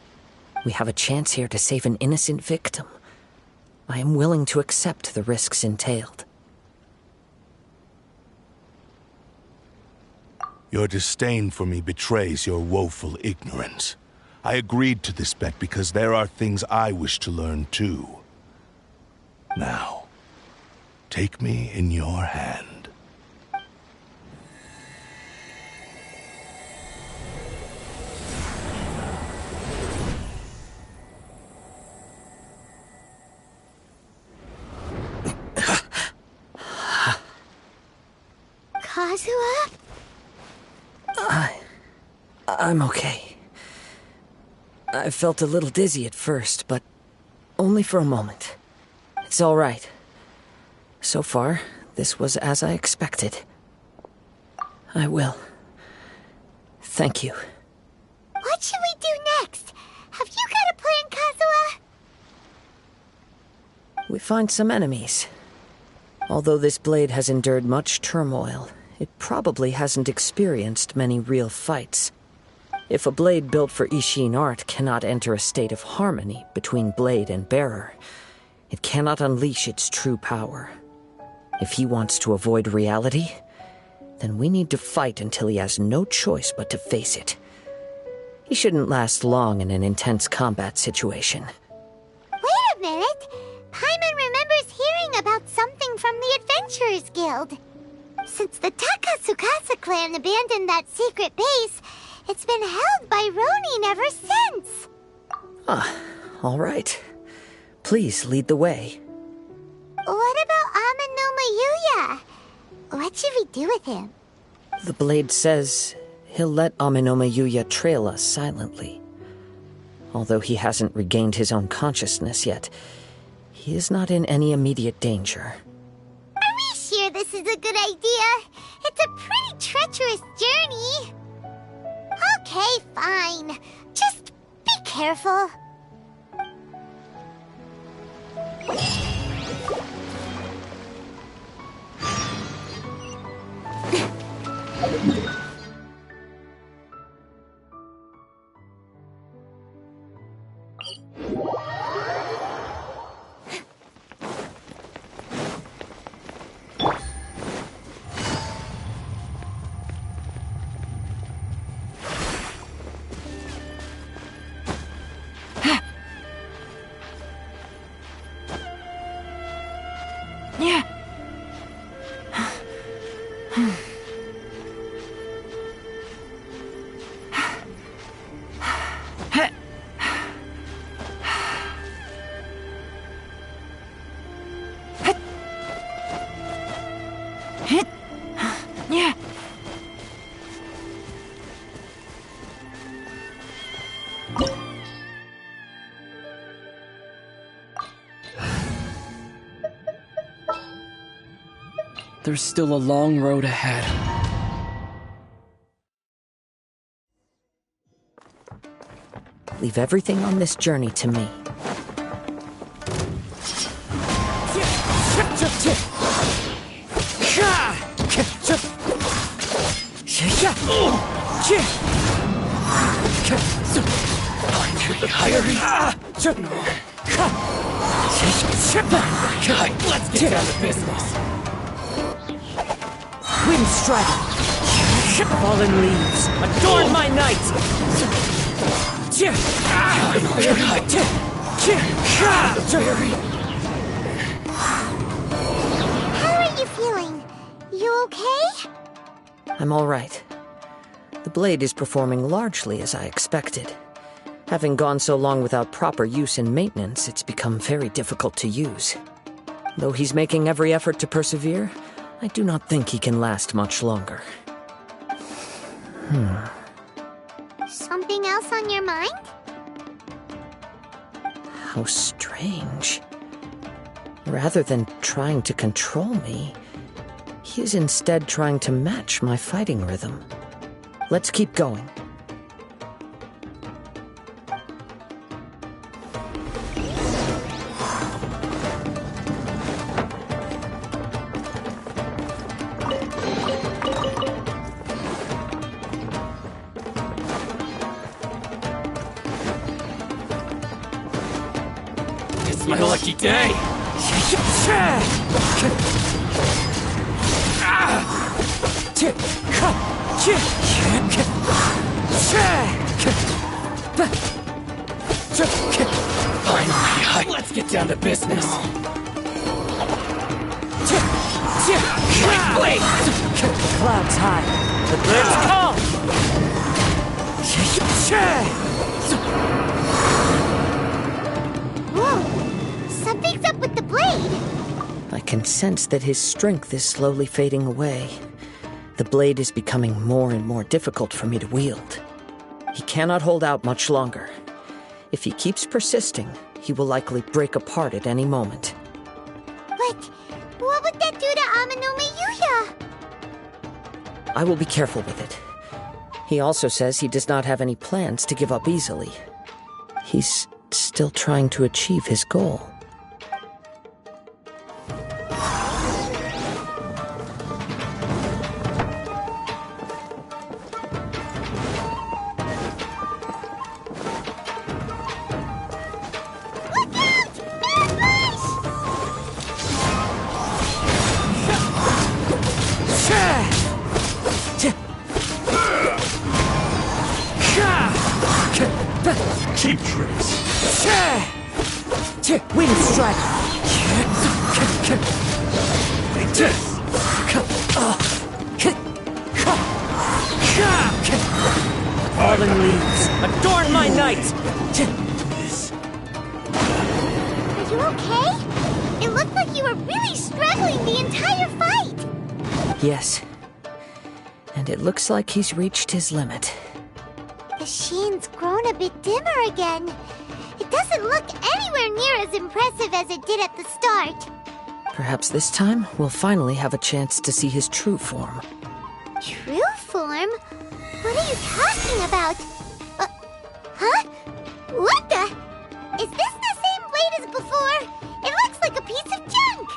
We have a chance here to save an innocent victim. I am willing to accept the risks entailed. Your disdain for me betrays your woeful ignorance. I agreed to this bet because there are things I wish to learn too. Now, take me in your hand. Kazuha? I'm okay. I felt a little dizzy at first, but only for a moment. It's all right. So far, this was as I expected. I will. Thank you. What should we do next? Have you got a plan, Kazuha? We find some enemies. Although this blade has endured much turmoil, it probably hasn't experienced many real fights. If a blade built for Ishin art cannot enter a state of harmony between blade and bearer, it cannot unleash its true power. If he wants to avoid reality, then we need to fight until he has no choice but to face it. He shouldn't last long in an intense combat situation. Wait a minute! Paimon remembers hearing about something from the Adventurers Guild. Since the Takasukasa clan abandoned that secret base, it's been held by Ronin ever since. All right. Please lead the way. What about Amenoma Yuya? What should we do with him? The blade says he'll let Amenoma Yuya trail us silently. Although he hasn't regained his own consciousness yet, he is not in any immediate danger. Are we sure this is a good idea? It's a pretty treacherous journey. Okay, fine. Just be careful. There's still a long road ahead. Leave everything on this journey to me. Let's get down to business. Wind strider. Fallen leaves. Adorn my night. How are you feeling? You okay? I'm all right. The blade is performing largely as I expected. Having gone so long without proper use and maintenance, it's become very difficult to use. Though he's making every effort to persevere, I do not think he can last much longer. Something else on your mind? How strange. Rather than trying to control me, he is instead trying to match my fighting rhythm. Let's keep going. It's my lucky day. Finally, let's get down to business. Clouds high. The bird's call. Whoa! Something's up with the blade! I can sense that his strength is slowly fading away. The blade is becoming more and more difficult for me to wield. He cannot hold out much longer. If he keeps persisting, he will likely break apart at any moment. But what would that do to Amanome Yuya? I will be careful with it. He also says he does not have any plans to give up easily. He's still trying to achieve his goal. Cheap tricks. Wind strike! Take this! Fallen leaves, adorn my night! Are you okay? It looked like you were really struggling the entire fight! Yes. And it looks like he's reached his limit. The sheen's grown a bit dimmer again. It doesn't look anywhere near as impressive as it did at the start. Perhaps this time, we'll finally have a chance to see his true form. True form? What are you talking about? Huh? What the? Is this the same blade as before? It looks like a piece of junk!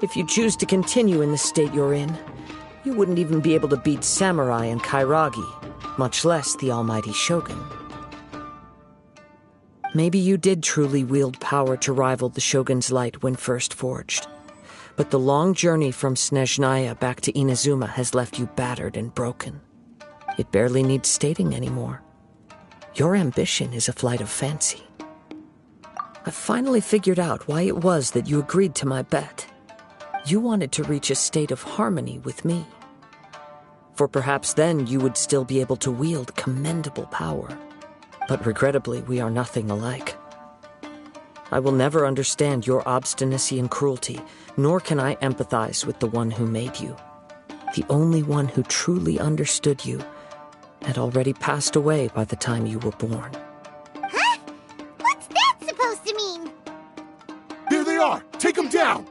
If you choose to continue in the state you're in, you wouldn't even be able to beat Samurai and Kairagi, much less the almighty Shogun. Maybe you did truly wield power to rival the Shogun's light when first forged. But the long journey from Snezhnaya back to Inazuma has left you battered and broken. It barely needs stating anymore. Your ambition is a flight of fancy. I've finally figured out why it was that you agreed to my bet. You wanted to reach a state of harmony with me. For perhaps then you would still be able to wield commendable power. But regrettably, we are nothing alike. I will never understand your obstinacy and cruelty, nor can I empathize with the one who made you. The only one who truly understood you had already passed away by the time you were born. Huh? What's that supposed to mean? There they are! Take them down!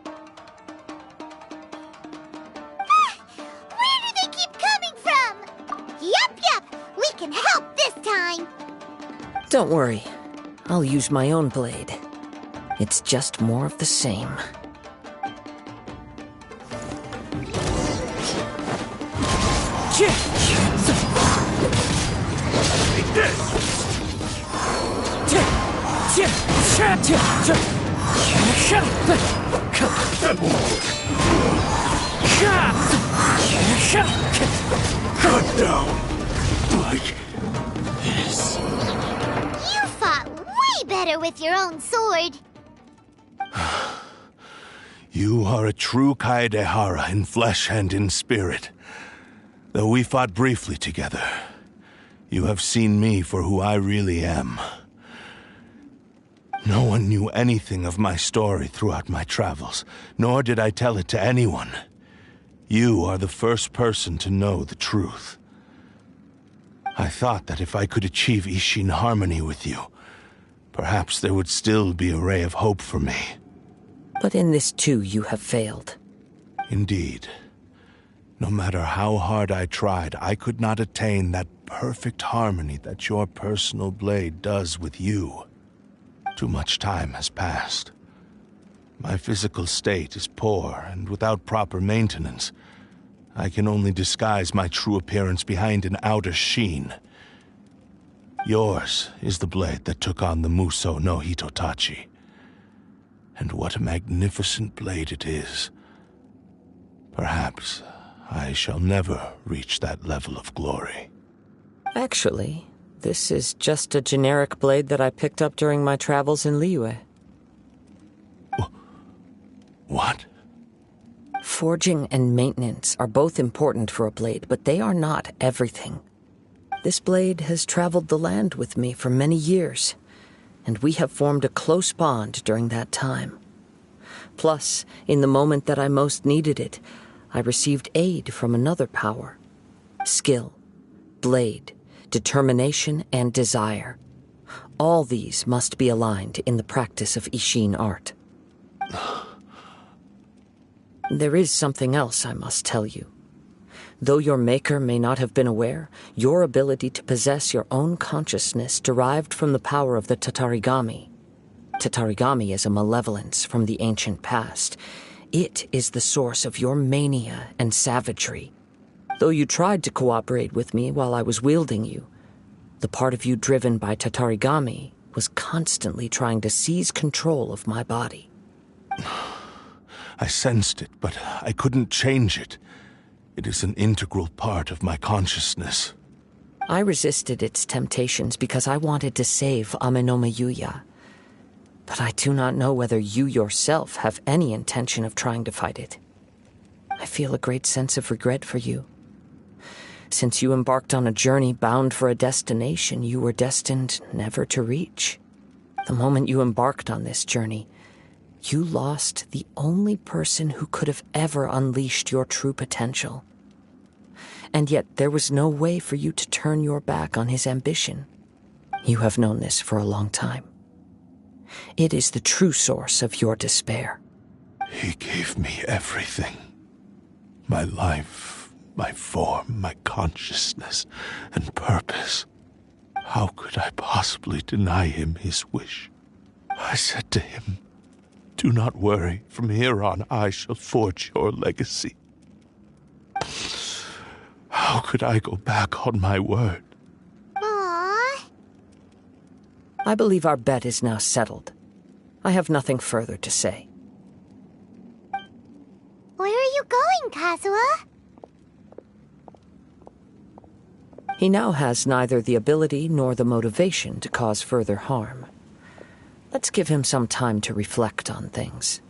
Where do they keep coming from? Yup, we can help this time. Don't worry. I'll use my own blade. It's just more of the same. Take this! Cut down like this. You fought way better with your own sword. You are a true Kaedehara in flesh and in spirit. Though we fought briefly together, you have seen me for who I really am. No one knew anything of my story throughout my travels, nor did I tell it to anyone. You are the first person to know the truth. I thought that if I could achieve Ishin harmony with you, perhaps there would still be a ray of hope for me. But in this too, you have failed. Indeed. No matter how hard I tried, I could not attain that perfect harmony that your personal blade does with you. Too much time has passed. My physical state is poor, and without proper maintenance, I can only disguise my true appearance behind an outer sheen. Yours is the blade that took on the Muso no Hitotachi. And what a magnificent blade it is. Perhaps I shall never reach that level of glory. Actually, this is just a generic blade that I picked up during my travels in Liyue. What? Forging and maintenance are both important for a blade, but they are not everything. This blade has traveled the land with me for many years, and we have formed a close bond during that time. Plus, in the moment that I most needed it, I received aid from another power. Skill, blade, determination, and desire. All these must be aligned in the practice of Ishin art. There is something else I must tell you. Though your maker may not have been aware, your ability to possess your own consciousness derived from the power of the Tatarigami. Tatarigami is a malevolence from the ancient past. It is the source of your mania and savagery. Though you tried to cooperate with me while I was wielding you, the part of you driven by Tatarigami was constantly trying to seize control of my body. I sensed it, but I couldn't change it. It is an integral part of my consciousness. I resisted its temptations because I wanted to save Amenoma Yuya. But I do not know whether you yourself have any intention of trying to fight it. I feel a great sense of regret for you. Since you embarked on a journey bound for a destination you were destined never to reach. The moment you embarked on this journey, you lost the only person who could have ever unleashed your true potential. And yet there was no way for you to turn your back on his ambition. You have known this for a long time. It is the true source of your despair. He gave me everything. My life, my form, my consciousness, and purpose. How could I possibly deny him his wish? I said to him, "Do not worry. From here on, I shall forge your legacy." How could I go back on my word? Aww. I believe our bet is now settled. I have nothing further to say. Where are you going, Kazuha? He now has neither the ability nor the motivation to cause further harm. Let's give him some time to reflect on things.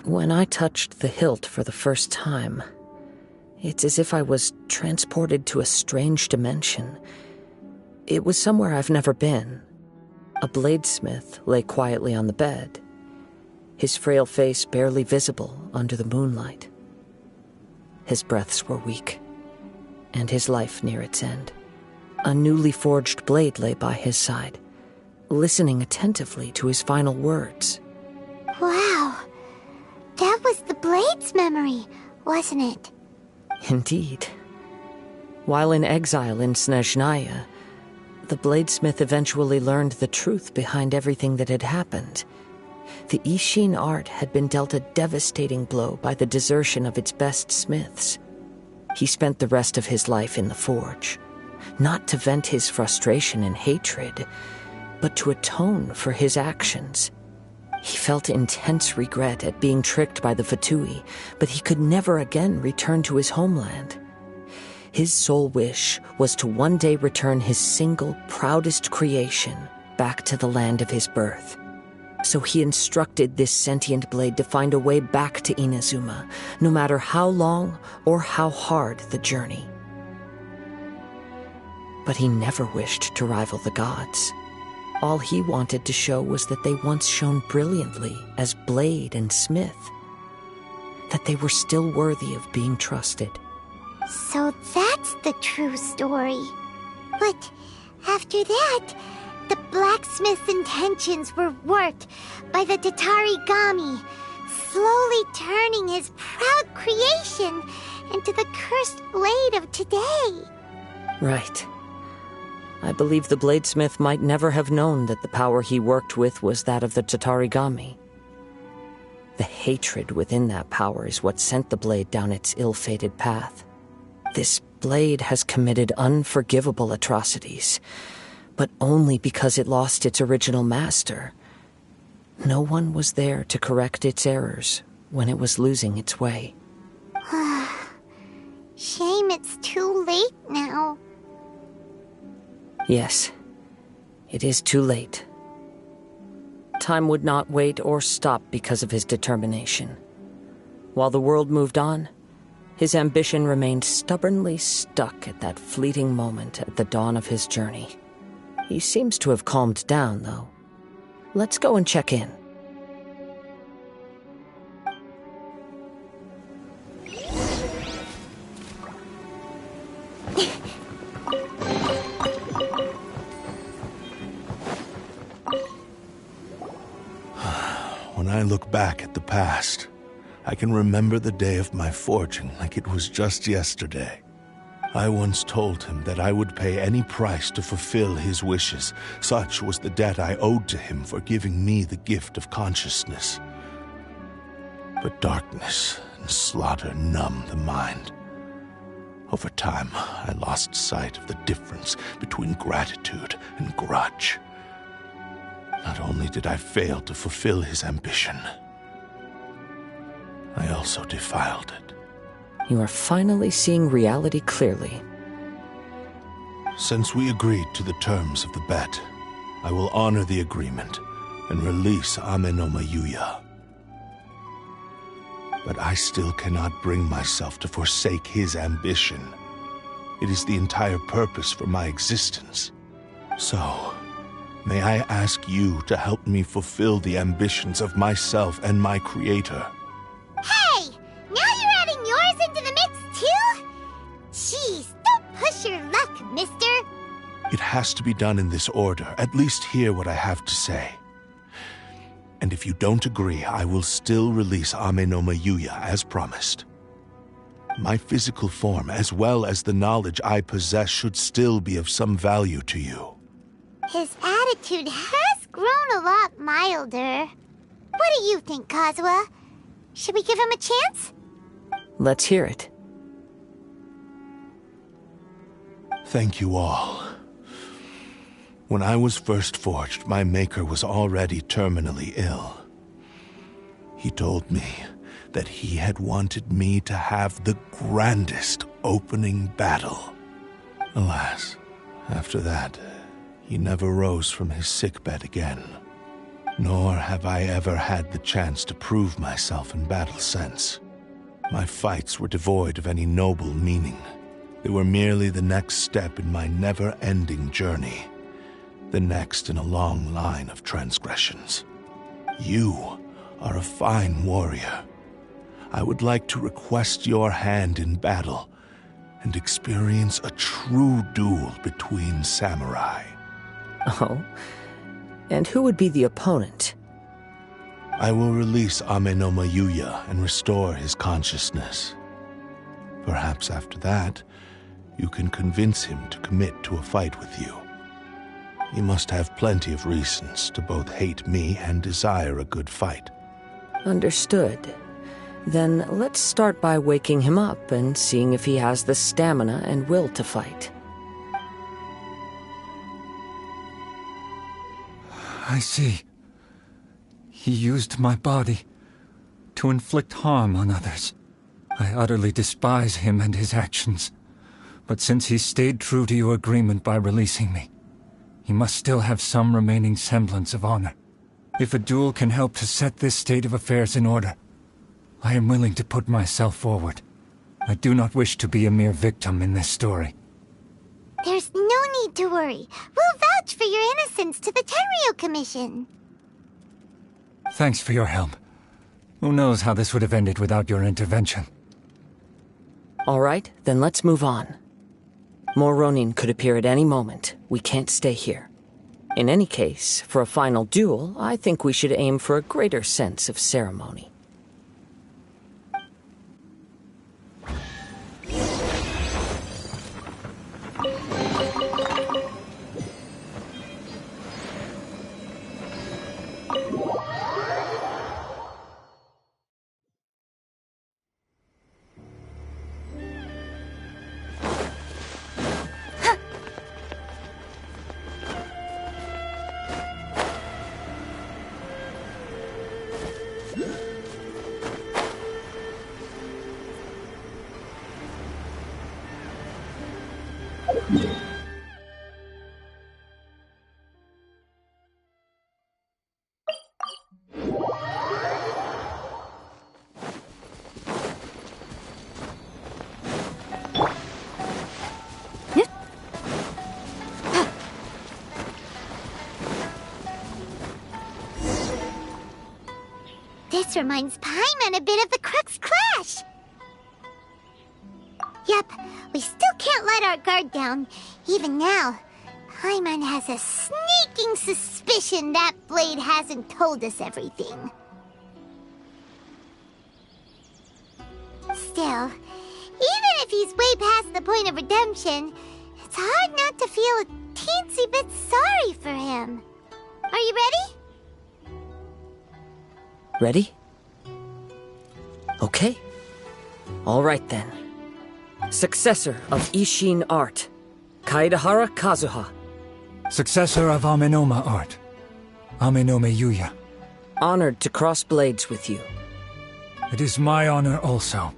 When I touched the hilt for the first time, it's as if I was transported to a strange dimension. It was somewhere I've never been. A bladesmith lay quietly on the bed, his frail face barely visible under the moonlight. His breaths were weak, and his life near its end. A newly forged blade lay by his side, listening attentively to his final words. Wow. That was the blade's memory, wasn't it? Indeed. While in exile in Snezhnaya, the bladesmith eventually learned the truth behind everything that had happened. The Ishin art had been dealt a devastating blow by the desertion of its best smiths. He spent the rest of his life in the forge, not to vent his frustration and hatred, but to atone for his actions. He felt intense regret at being tricked by the Fatui, but he could never again return to his homeland. His sole wish was to one day return his single, proudest creation back to the land of his birth. So he instructed this sentient blade to find a way back to Inazuma, no matter how long or how hard the journey. But he never wished to rival the gods. All he wanted to show was that they once shone brilliantly as blade and smith, that they were still worthy of being trusted. So that's the true story. But after that, the blacksmith's intentions were worked by the Tatarigami, slowly turning his proud creation into the cursed blade of today. Right. I believe the bladesmith might never have known that the power he worked with was that of the Tatarigami. The hatred within that power is what sent the blade down its ill-fated path. This blade has committed unforgivable atrocities, but only because it lost its original master. No one was there to correct its errors when it was losing its way. Shame it's too late now. Yes, it is too late. Time would not wait or stop because of his determination. While the world moved on, his ambition remained stubbornly stuck at that fleeting moment at the dawn of his journey. He seems to have calmed down, though. Let's go and check in. When I look back at the past, I can remember the day of my forging like it was just yesterday. I once told him that I would pay any price to fulfill his wishes. Such was the debt I owed to him for giving me the gift of consciousness. But darkness and slaughter numb the mind. Over time, I lost sight of the difference between gratitude and grudge. Not only did I fail to fulfill his ambition, I also defiled it. You are finally seeing reality clearly. Since we agreed to the terms of the bet, I will honor the agreement and release Amenoma Yuya. But I still cannot bring myself to forsake his ambition. It is the entire purpose for my existence. So, may I ask you to help me fulfill the ambitions of myself and my creator? Hey! Now you're adding yours into the mix, too? Jeez, don't push your luck, mister. It has to be done in this order. At least hear what I have to say. And if you don't agree, I will still release Amenoma Yuya as promised. My physical form, as well as the knowledge I possess, should still be of some value to you. His attitude has grown a lot milder. What do you think, Kazuha? Should we give him a chance? Let's hear it. Thank you all. When I was first forged, my maker was already terminally ill. He told me that he had wanted me to have the grandest opening battle. Alas, after that, he never rose from his sickbed again. Nor have I ever had the chance to prove myself in battle since. My fights were devoid of any noble meaning. They were merely the next step in my never-ending journey. The next in a long line of transgressions. You are a fine warrior. I would like to request your hand in battle and experience a true duel between samurai. Oh? And who would be the opponent? I will release Amenoma Yuya and restore his consciousness. Perhaps after that, you can convince him to commit to a fight with you. He must have plenty of reasons to both hate me and desire a good fight. Understood. Then let's start by waking him up and seeing if he has the stamina and will to fight. I see. He used my body to inflict harm on others. I utterly despise him and his actions. But since he stayed true to your agreement by releasing me, he must still have some remaining semblance of honor. If a duel can help to set this state of affairs in order, I am willing to put myself forward. I do not wish to be a mere victim in this story. There's no need to worry. We'll vouch for your innocence to the Tenryo Commission. Thanks for your help. Who knows how this would have ended without your intervention. All right, then let's move on. More Ronin could appear at any moment. We can't stay here. In any case, for a final duel, I think we should aim for a greater sense of ceremony. This reminds Paimon a bit of the Crux Clash. Yep, we still can't let our guard down. Even now, Paimon has a sneaking suspicion that blade hasn't told us everything. Still, even if he's way past the point of redemption, it's hard not to feel a teensy bit sorry for him. Are you ready? Ready? Okay. All right then. Successor of Ishin art, Kaedahara Kazuha. Successor of Amenoma art, Amenome Yuya. Honored to cross blades with you. It is my honor also.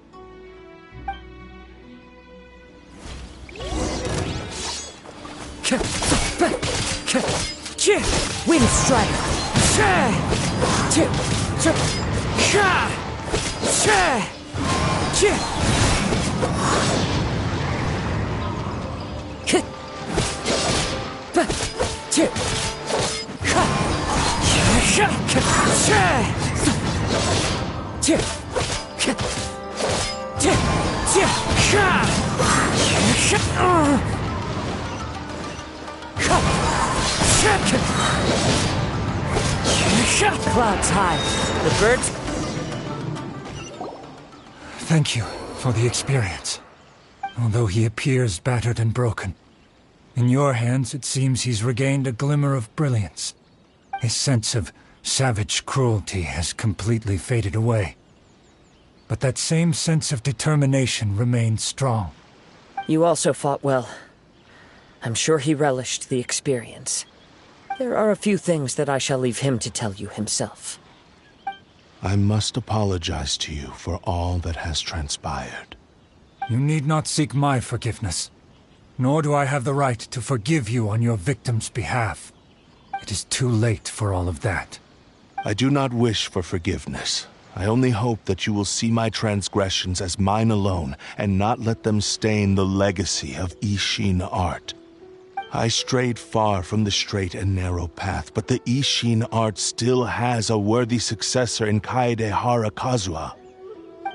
Wind Strider! Clouds high. The birds... Thank you for the experience. Although he appears battered and broken, in your hands it seems he's regained a glimmer of brilliance. His sense of savage cruelty has completely faded away. But that same sense of determination remains strong. You also fought well. I'm sure he relished the experience. There are a few things that I shall leave him to tell you himself. I must apologize to you for all that has transpired. You need not seek my forgiveness. Nor do I have the right to forgive you on your victim's behalf. It is too late for all of that. I do not wish for forgiveness. I only hope that you will see my transgressions as mine alone, and not let them stain the legacy of Ishin art. I strayed far from the straight and narrow path, but the Ishin art still has a worthy successor in Kaedahara Kazuha.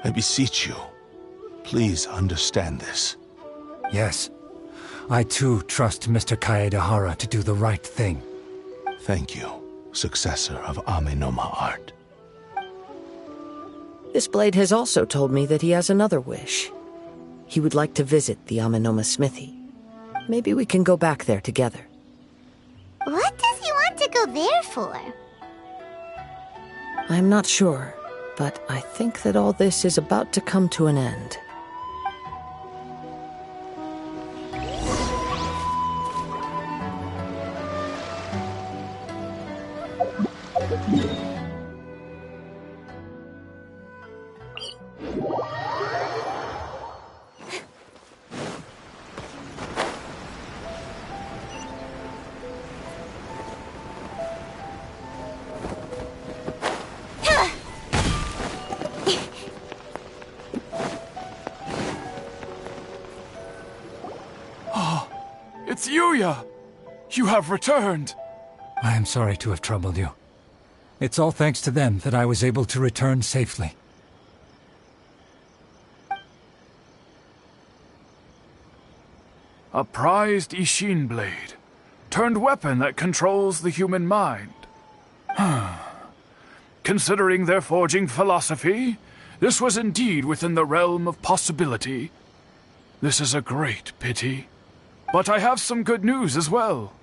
I beseech you, please understand this. Yes, I too trust Mr. Kaedahara to do the right thing. Thank you, successor of Amenoma art. This blade has also told me that he has another wish. He would like to visit the Amenoma smithy. Maybe we can go back there together. What does he want to go there for? I'm not sure, But I think that all this is about to come to an end. It's Yuya! You have returned! I am sorry to have troubled you. It's all thanks to them that I was able to return safely. A prized Ishin blade, turned weapon that controls the human mind. Considering their forging philosophy, this was indeed within the realm of possibility. This is a great pity. But I have some good news as well.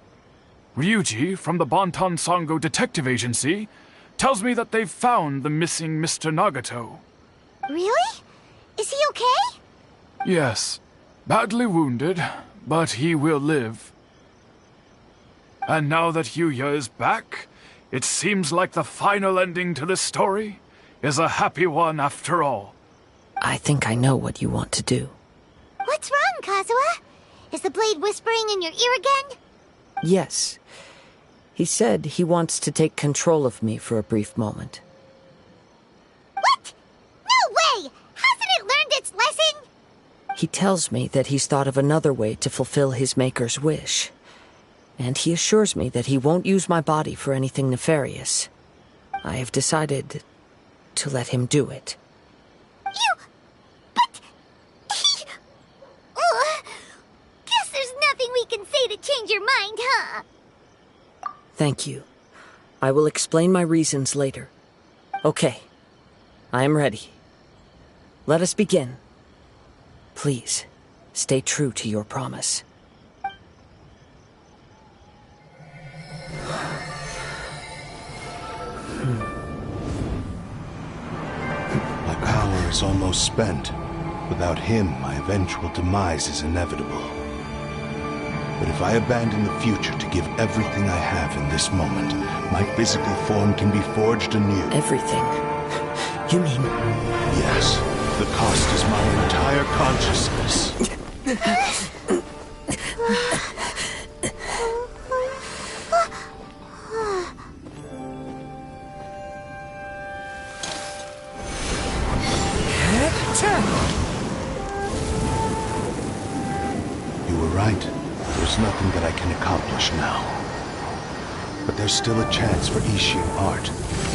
Ryuji, from the Bonton Sango Detective Agency, tells me that they've found the missing Mr. Nagato. Really? Is he okay? Yes. Badly wounded, but he will live. And now that Yuya is back, it seems like the final ending to this story is a happy one after all. I think I know what you want to do. What's wrong, Kazuha? Is the blade whispering in your ear again? Yes. He said he wants to take control of me for a brief moment. What? No way! Hasn't it learned its lesson? He tells me that he's thought of another way to fulfill his maker's wish. And he assures me that he won't use my body for anything nefarious. I have decided to let him do it. But... Guess there's nothing we can say to change your mind, huh? Thank you. I will explain my reasons later. Okay. I am ready. Let us begin. Please, stay true to your promise. My power is almost spent. Without him, my eventual demise is inevitable. But if I abandon the future to give everything I have in this moment, my physical form can be forged anew. Everything? You mean... Yes. The cost is my entire consciousness. You were right. There's nothing that I can accomplish now. But there's still a chance for Ishin art.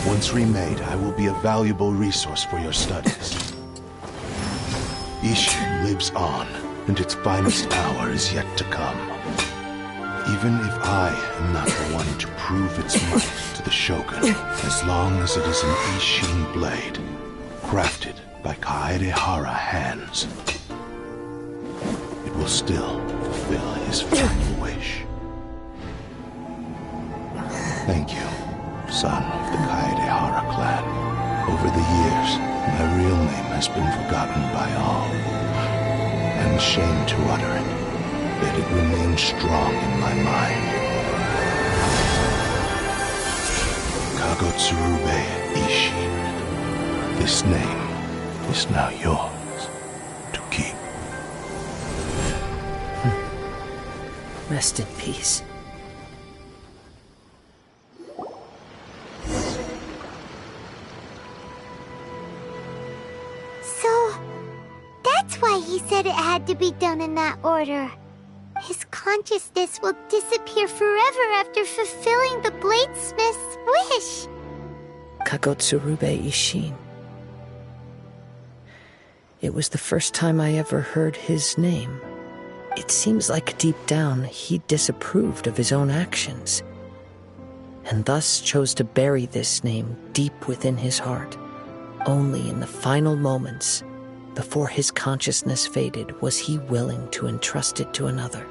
Once remade, I will be a valuable resource for your studies. Ishin lives on, and its finest hour is yet to come. Even if I am not the one to prove its might to the Shogun, as long as it is an Ishin blade, crafted by Kaedehara hands, it will still fulfill his final wish. Thank you, son of the Kaedehara clan. Over the years, my real name has been forgotten by all. I'm ashamed to utter it, yet it remains strong in my mind. Kagotsurube Ishin. This name is now yours to keep. Rest in peace. He said it had to be done in that order. His consciousness will disappear forever after fulfilling the bladesmith's wish. Kagotsurube Ishin. It was the first time I ever heard his name. It seems like deep down he disapproved of his own actions, and thus chose to bury this name deep within his heart. Only in the final moments, before his consciousness faded, was he willing to entrust it to another.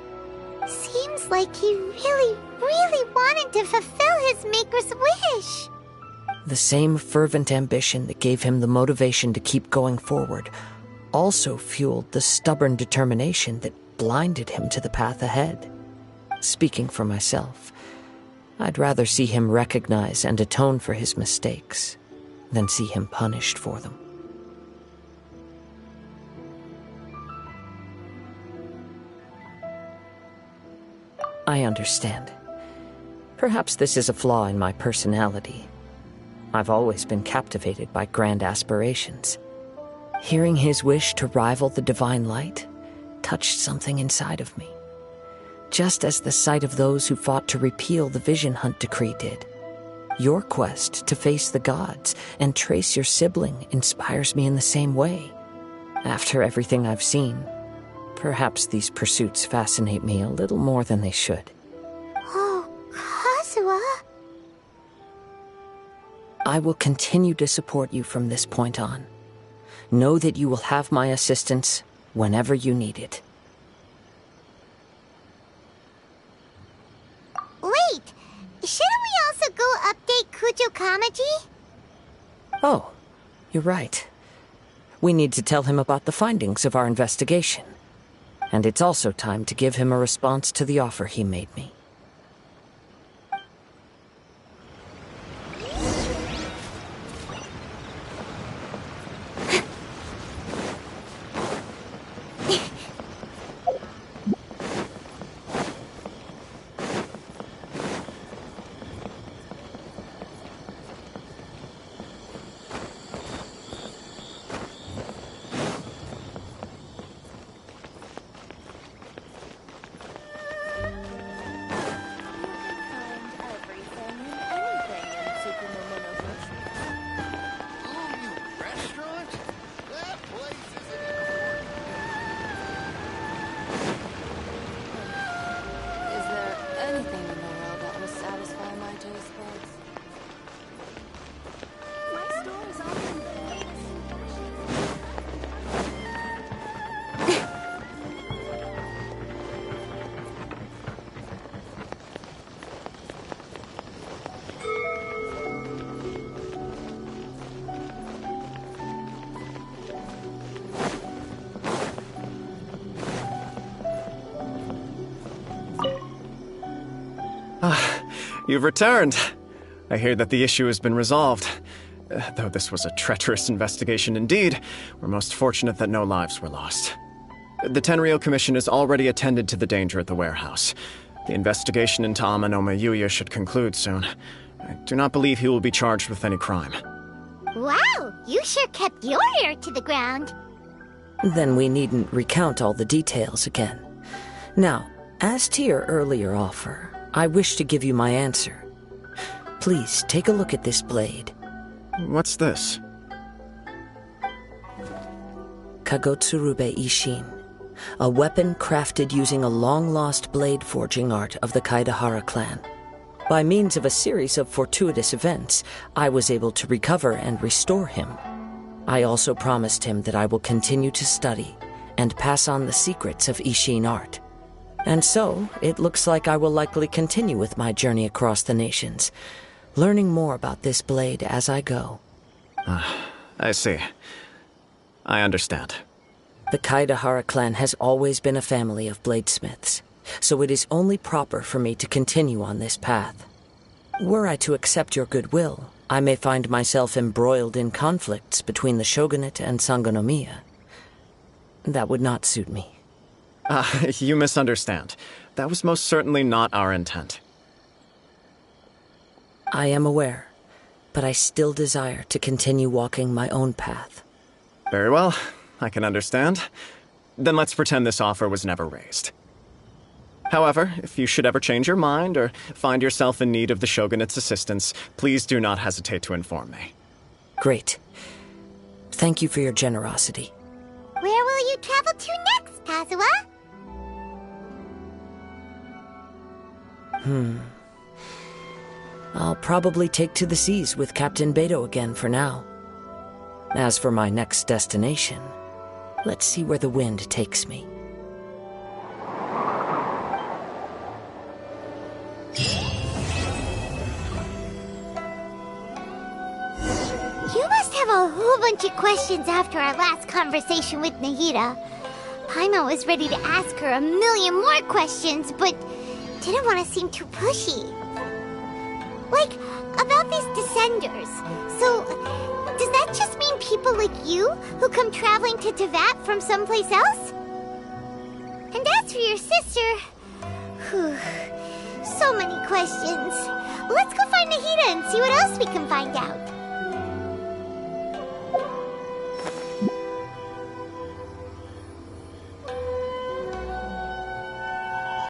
Seems like he really, really wanted to fulfill his maker's wish. The same fervent ambition that gave him the motivation to keep going forward also fueled the stubborn determination that blinded him to the path ahead. Speaking for myself, I'd rather see him recognize and atone for his mistakes than see him punished for them. I understand. Perhaps this is a flaw in my personality. I've always been captivated by grand aspirations. Hearing his wish to rival the divine light touched something inside of me, just as the sight of those who fought to repeal the Vision Hunt decree did. Your quest to face the gods and trace your sibling inspires me in the same way. After everything I've seen, perhaps these pursuits fascinate me a little more than they should. Oh, Kazuha. I will continue to support you from this point on. Know that you will have my assistance whenever you need it. Wait! Shouldn't we also go update Kujo Kamaji? Oh, you're right. We need to tell him about the findings of our investigation. And it's also time to give him a response to the offer he made me. You've returned. I hear that the issue has been resolved. Though this was a treacherous investigation indeed, we're most fortunate that no lives were lost. The Tenryou Commission has already attended to the danger at the warehouse. The investigation into Amanoma Yuya should conclude soon. I do not believe he will be charged with any crime. Wow, you sure kept your ear to the ground. Then we needn't recount all the details again. Now, as to your earlier offer, I wish to give you my answer. Please take a look at this blade. What's this? Kagotsurube Ishin, a weapon crafted using a long-lost blade forging art of the Kaidahara clan. By means of a series of fortuitous events, I was able to recover and restore him. I also promised him that I will continue to study and pass on the secrets of Ishin art. And so, it looks like I will likely continue with my journey across the nations, learning more about this blade as I go. I see. I understand. The Kaidahara clan has always been a family of bladesmiths, so it is only proper for me to continue on this path. Were I to accept your goodwill, I may find myself embroiled in conflicts between the shogunate and Sangonomiya. That would not suit me. You misunderstand. That was most certainly not our intent. I am aware, but I still desire to continue walking my own path. Very well, I can understand. Then let's pretend this offer was never raised. However, if you should ever change your mind or find yourself in need of the Shogunate's assistance, please do not hesitate to inform me. Great. Thank you for your generosity. Where will you travel to next, Kazuha? I'll probably take to the seas with Captain Beto again for now. As for my next destination, let's see where the wind takes me. You must have a whole bunch of questions after our last conversation with Nahida. Paimon was ready to ask her a million more questions, but didn't want to seem too pushy. Like, about these Descenders. So, does that just mean people like you who come traveling to Teyvat from someplace else? And as for your sister... Whew, so many questions. Let's go find Nahida and see what else we can find out.